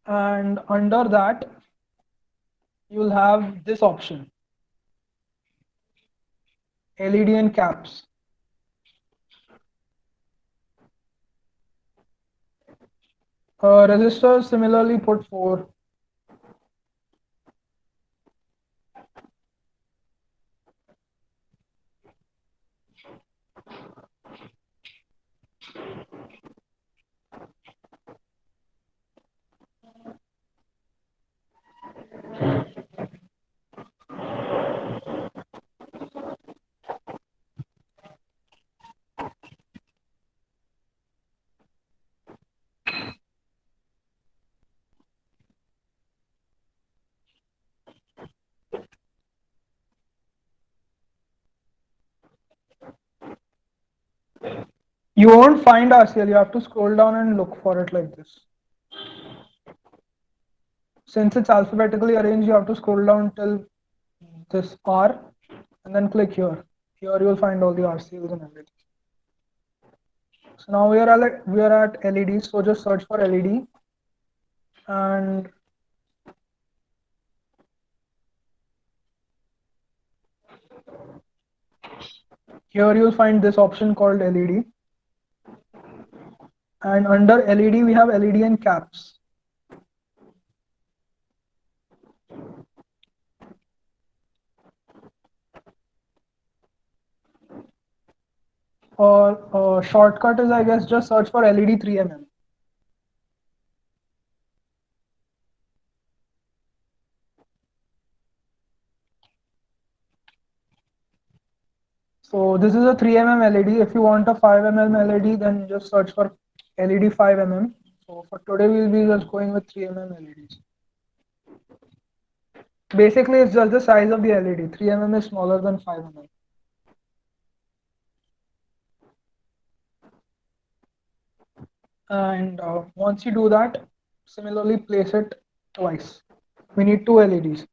A: and under that you'll have this option, LED and caps. Resistors similarly put 4. You won't find RCL. You have to scroll down and look for it like this. Since it's alphabetically arranged, you have to scroll down till this R and then click here. Here you'll find all the RCLs and everything. So now we are at LEDs. So just search for LED, and here you'll find this option called LED. And under LED we have LED and caps. Or shortcut is, I guess, just search for LED 3mm. So this is a 3 mm LED. If you want a 5 mm LED, then just search for LED 5 mm. So for today, we'll be just going with 3 mm LEDs. Basically, it's just the size of the LED. 3 mm is smaller than 5 mm. And once you do that, similarly place it twice. We need two LEDs.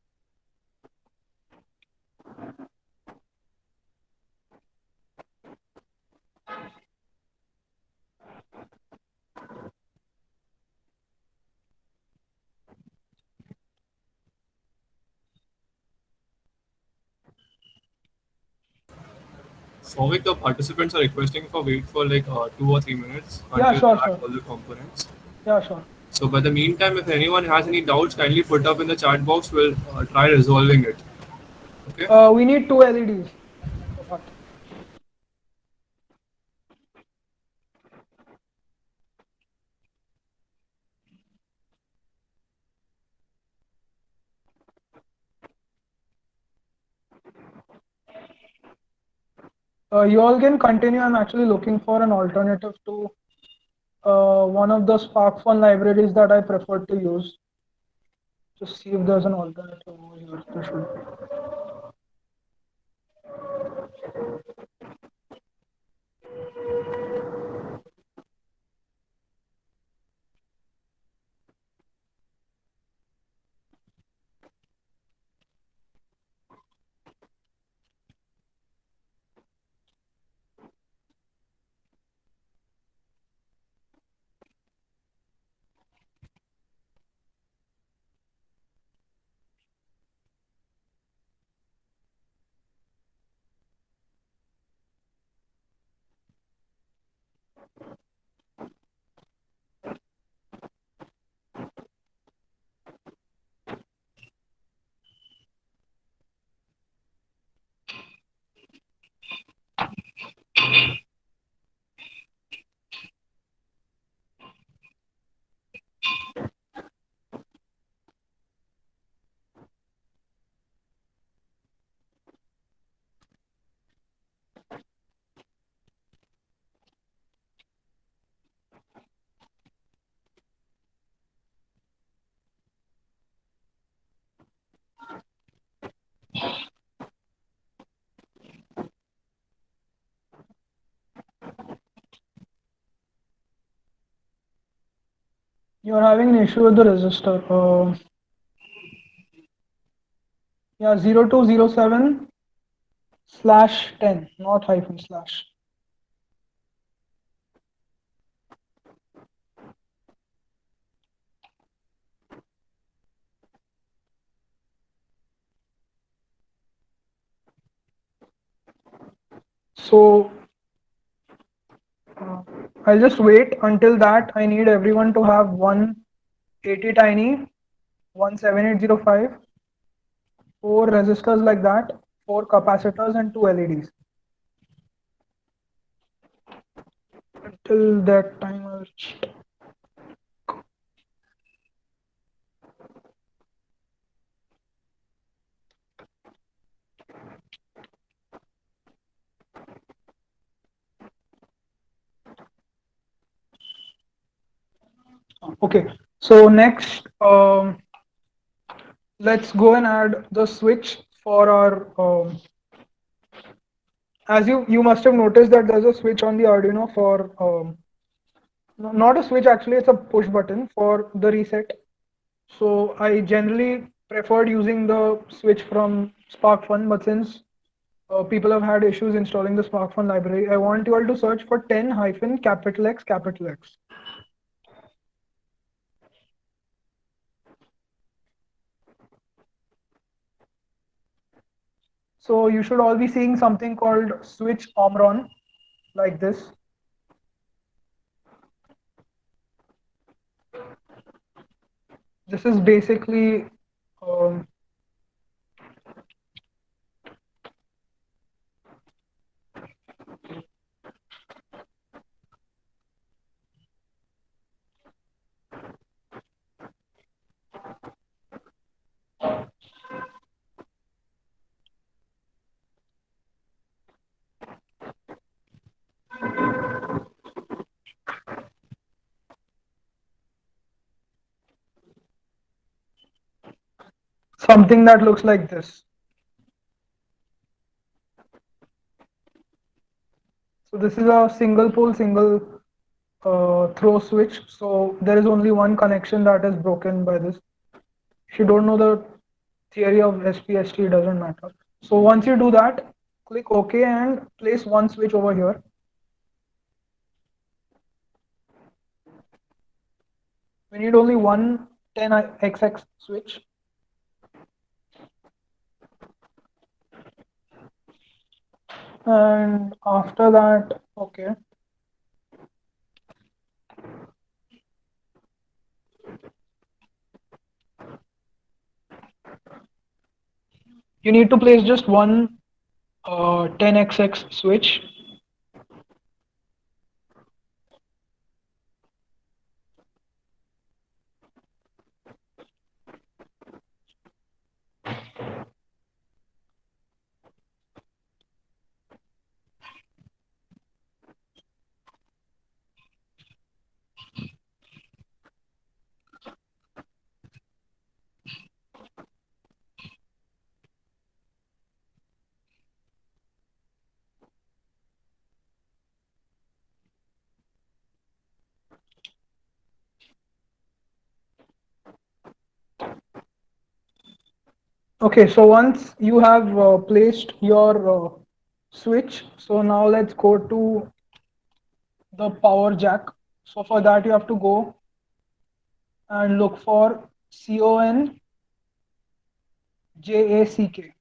B: Souvik, the participants are requesting for wait for like 2 or 3 minutes
A: Yeah,
B: until they
A: sure,
B: add
A: sure.
B: all the components.
A: Yeah, sure.
B: So, by the meantime, if anyone has any doubts, kindly put up in the chat box. We'll try resolving it. Okay.
A: We need two LEDs for that. You all can continue. I'm actually looking for an alternative to one of the SparkFun libraries that I prefer to use. Just see if there's an alternative over here. There should be. You're having an issue with the resistor. Yeah, 0207 slash 10, not hyphen slash. So uh, I'll just wait until that. I need everyone to have one 80 tiny, one 7805, four resistors like that, four capacitors, and two LEDs. Until that time, I'll okay. So next, let's go and add the switch for our. As you must have noticed that there's a switch on the Arduino for not a switch actually, it's a push button for the reset. So I generally preferred using the switch from SparkFun, but since people have had issues installing the SparkFun library, I want you all to search for 10 hyphen capital X capital X. So you should all be seeing something called switch Omron like this. This is basically um, something that looks like this. So this is a single pole, single throw switch. So there is only one connection that is broken by this. If you don't know the theory of SPST, it doesn't matter. So once you do that, click OK and place one switch over here. We need only one 10XX switch. And after that, okay. You need to place just one 10XX switch. Okay, so once you have placed your switch, so now let's go to the power jack. So for that you have to go and look for CON JACK,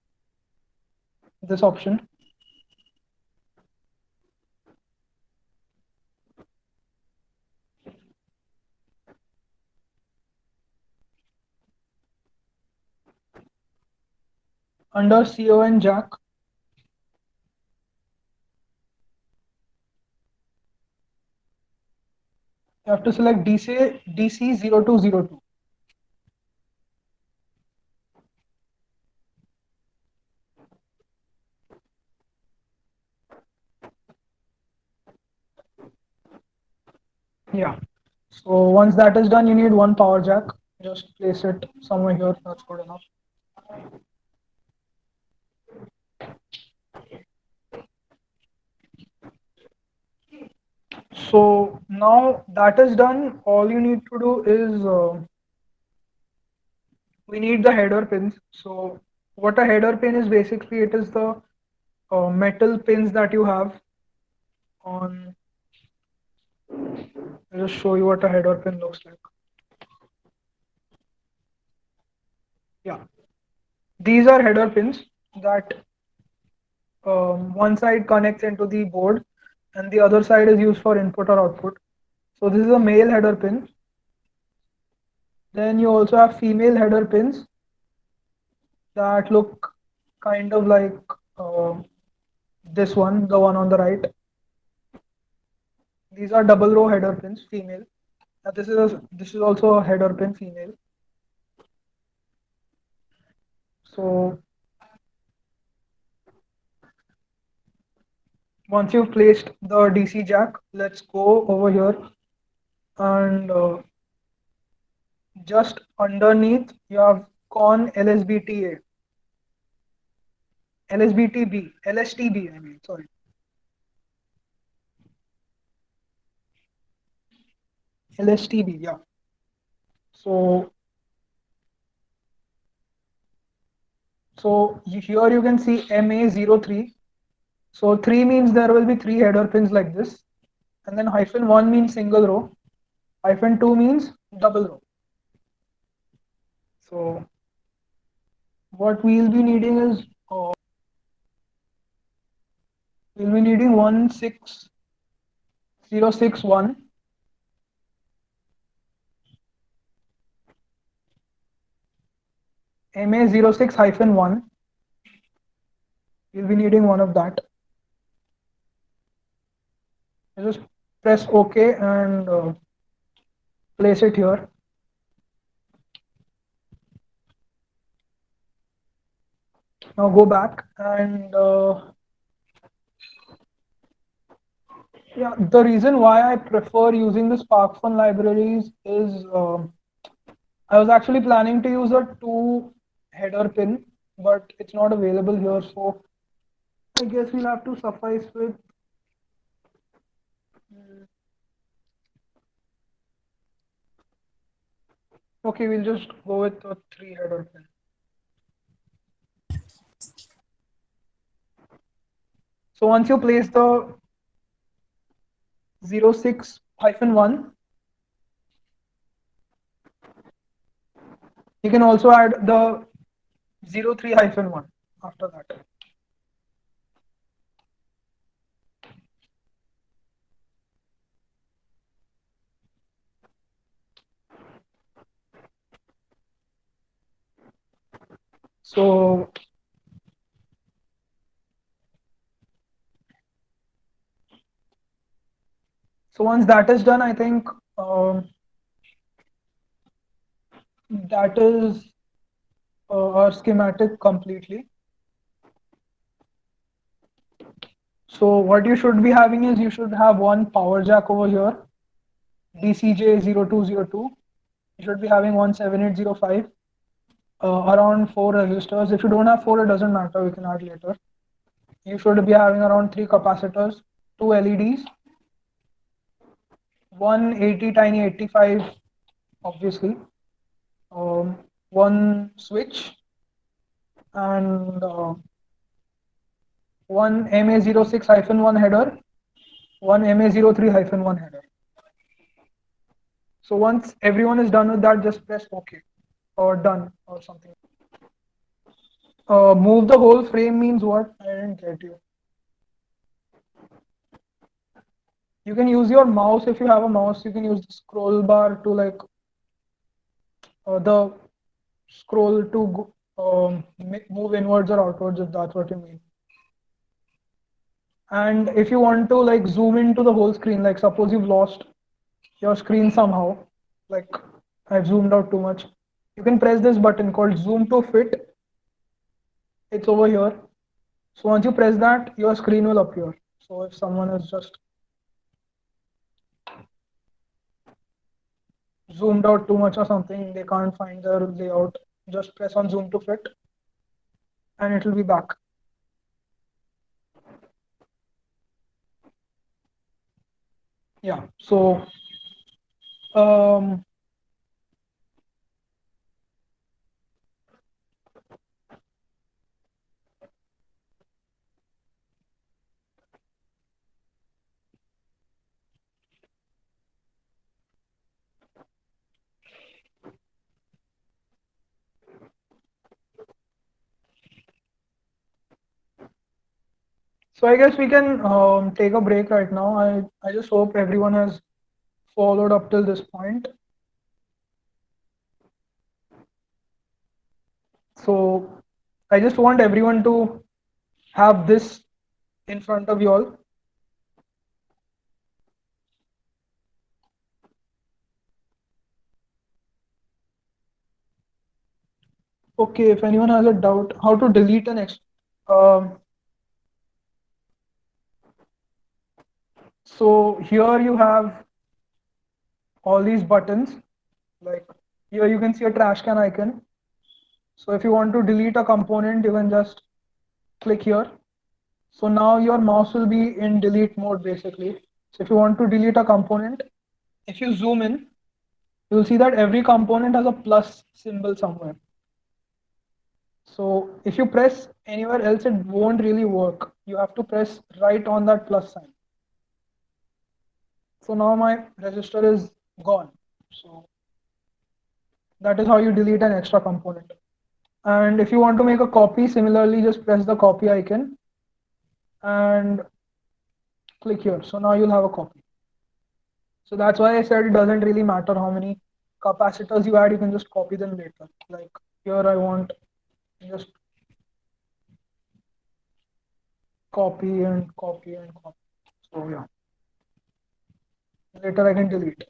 A: this option. Under CON jack, you have to select DC0202. Yeah. So once that is done, you need one power jack. Just place it somewhere here. That's good enough. So now that is done, all you need to do is we need the header pins. So what a header pin is basically, it is the metal pins that you have on. I'll just show you what a header pin looks like. Yeah, these are header pins that one side connects into the board and the other side is used for input or output. So this is a male header pin. Then you also have female header pins that look kind of like uh, this one, the one on the right. These are double row header pins, female. This is also a header pin, female. So once you've placed the DC jack, let's go over here and just underneath you have con LSBTA, LSBTB, LSTB. I mean, sorry, LSTB. Yeah. So here you can see MA03. So 3 means there will be 3 header pins like this, and then -1 means single row, -2 means double row. So what we'll be needing is we'll be needing 16061 MA06-1. We'll be needing one of that. You just press OK and place it here. Now go back and yeah, the reason why I prefer using the SparkFun libraries is I was actually planning to use a 2 header pin, but it's not available here. So I guess we'll have to suffice with. mm, Okay, we'll just go with a three header pin. So once you place the 06-1, you can also add the 03-1 after that. So once that is done, I think that is our schematic completely. So what you should be having is you should have one power jack over here, DCJ0202. You should be having one 7805, around four resistors. If you don't have four, it doesn't matter. We can add later. You should be having around three capacitors, two LEDs, one 80 tiny 85, obviously, one switch, and one MA06-1 header, one MA03-1 header. So once everyone is done with that, just press OK or done or something. Move the whole frame means what? I didn't get you. You can use your mouse if you have a mouse. You can use the scroll bar to like the scroll to move inwards or outwards if that's what you mean. And if you want to like zoom into the whole screen, like suppose you've lost your screen somehow, like I've zoomed out too much, you can press this button called zoom to fit. It's over here. So once you press that, your screen will appear. So if someone is just zoomed out too much or something, they can't find their layout, just press on zoom to fit and it will be back. Yeah, so um, so I guess we can take a break right now. I just hope everyone has followed up till this point. So I just want everyone to have this in front of you all. Okay, if anyone has a doubt how to delete an um, so here you have all these buttons. Like here you can see a trash can icon. So if you want to delete a component, you can just click here. So now your mouse will be in delete mode basically. So if you want to delete a component, if you zoom in, you'll see that every component has a plus symbol somewhere. So if you press anywhere else, it won't really work. You have to press right on that plus sign. So now my register is gone. So that is how you delete an extra component. And if you want to make a copy, similarly, just press the copy icon and click here. So now you'll have a copy. So that's why I said it doesn't really matter how many capacitors you add, you can just copy them later. Like here I want just copy and copy and copy. So yeah, later I can delete.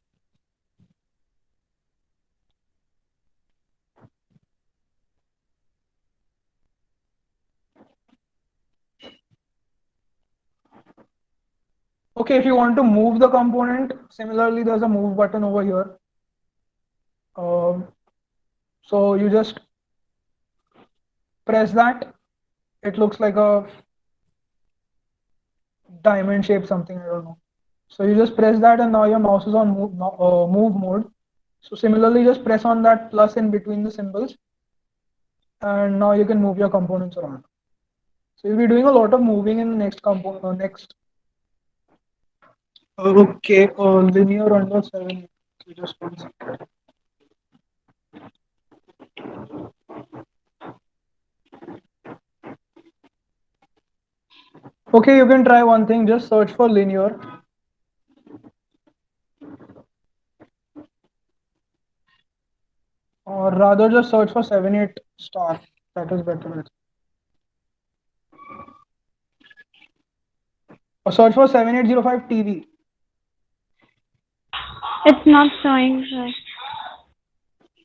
A: Okay, if you want to move the component, similarly, there's a move button over here. Um, so you just Press that. It looks like a diamond shape something, I don't know. So you just press that and now your mouse is on move mode. So similarly, just press on that plus in between the symbols and now you can move your components around. So you'll be doing a lot of moving in the next component. Okay, linear under 7. Okay, just one second. Okay, you can try one thing. Just search for linear, or rather, just search for 78 star. That is better. Or search for 7805 TV.
C: It's not showing, sir.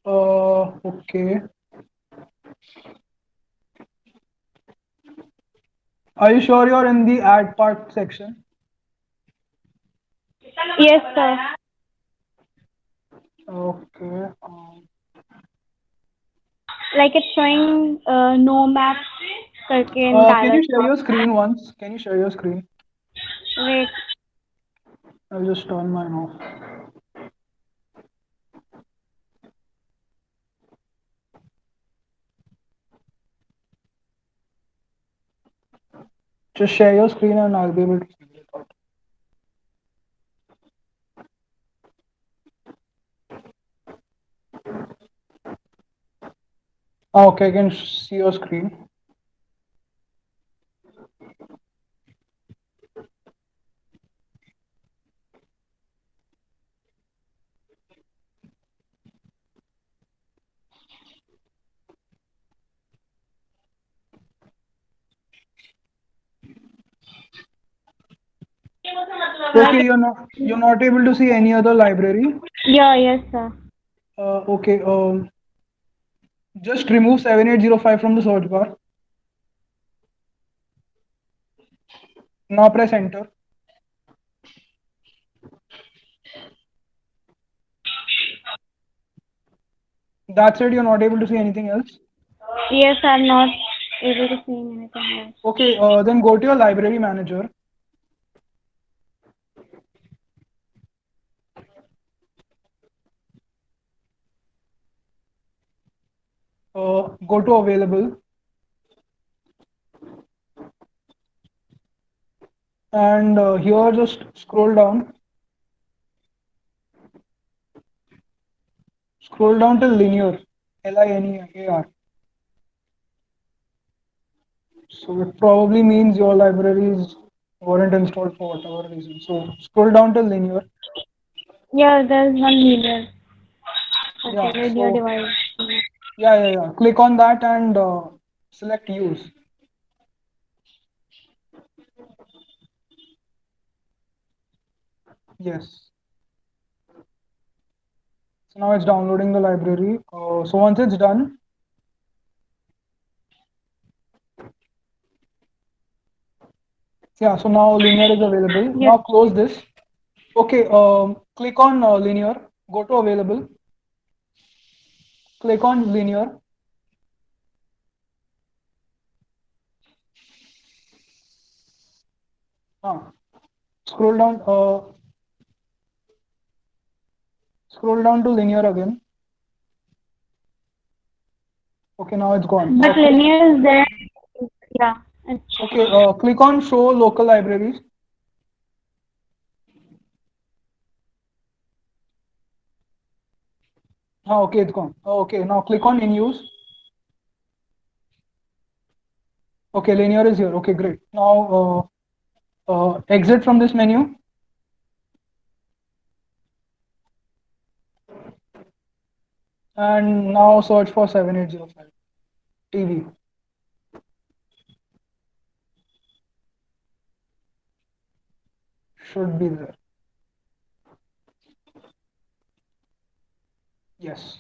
A: Okay. Are you sure you're in the add part section?
C: Yes, sir.
A: Okay.
C: Like it's showing no map करके in
A: Can you
C: dialog
A: share
C: box.
A: your screen once? Can you share your screen?
C: Wait.
A: I'll just turn mine off. Just share your screen and I'll be able to figure it out. Okay, I can see your screen. Okay, you're not able to see any other library.
C: Yeah, yes, sir.
A: Okay. Just remove 7805 from the search bar. Now press enter. That's it. You're not able to see anything else.
C: Yes, I'm not able to see anything else.
A: Okay. Then go to your library manager. Go to available and here just scroll down. Scroll down till linear. Linear. So it probably means your libraries weren't installed for whatever reason. So scroll down till linear.
C: Yeah, there's one linear.
A: Yeah.
C: Okay, radio
A: So
C: device.
A: yeah. Click on that and select use. Yes. So now it's downloading the library. So once it's done, yeah. So now linear is available.
C: Yes.
A: Now close this. Okay. Click on linear. Go to available. Click on linear. Ah, scroll down. Scroll down to linear again. Okay, now it's gone.
C: But linear is there. Yeah.
A: Okay, click on show local libraries. Okay, it's gone. Okay, now click on in use. Okay, linear is here. Okay, great. Now exit from this menu. And now search for 7805 TV. Should be there. Yes.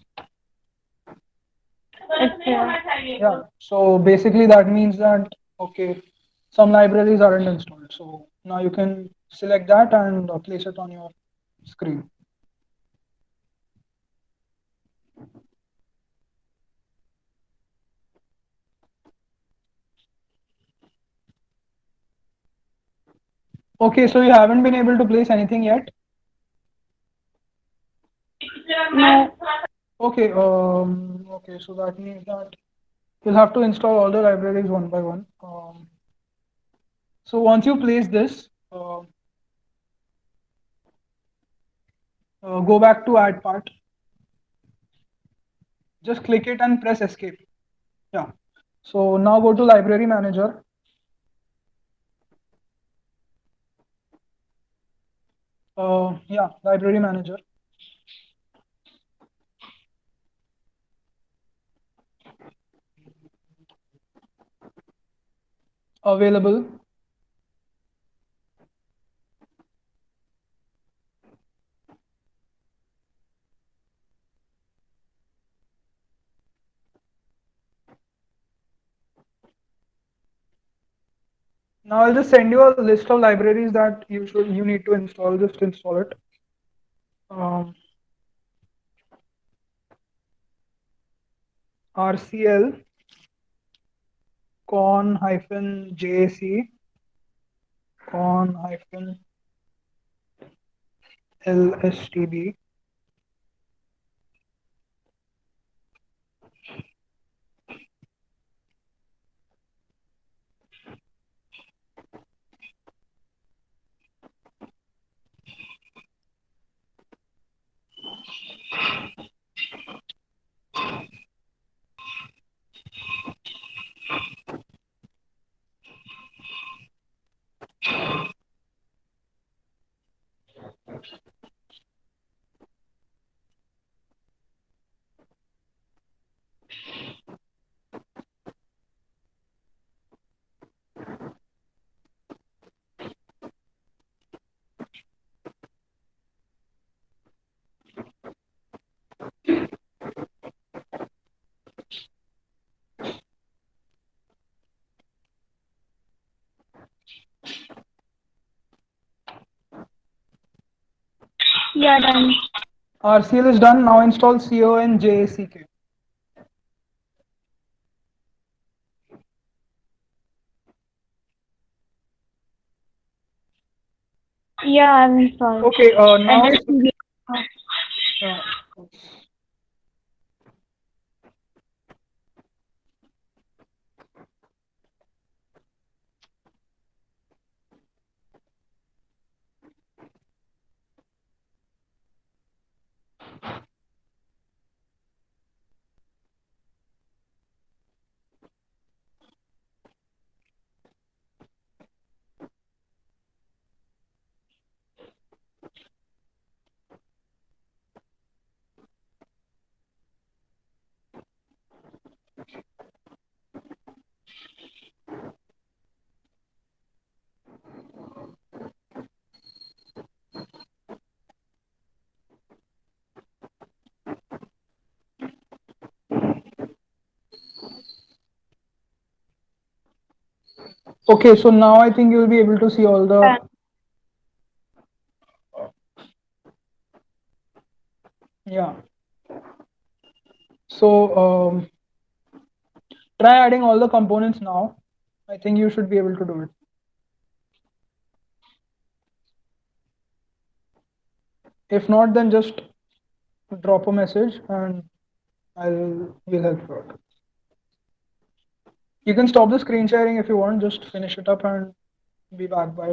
C: It's
A: Yeah. So basically that means that, okay, some libraries aren't installed. So now you can select that and place it on your screen. Okay, so you haven't been able to place anything yet?
C: No.
A: Okay, so that means that you'll have to install all the libraries one by one. So once you place this, go back to add part, just click it and press escape. Yeah. So now go to library manager. Yeah, library manager. Available. Now I'll just send you a list of libraries that you need to install. Just install it. Um, RCL con hyphen JC con hyphen LSTB.
C: Yeah, done.
A: RCL is done. Now install CONJACK.
C: Yeah, I've installed.
A: Okay, now
C: LSTV.
A: uh, okay, so now I think you'll be able to see all
C: Done.
A: the yeah. So try adding all the components now. I think you should be able to do it. If not, then just drop a message and we'll help you out. You can stop the screen sharing if you want. Just finish it up and be back by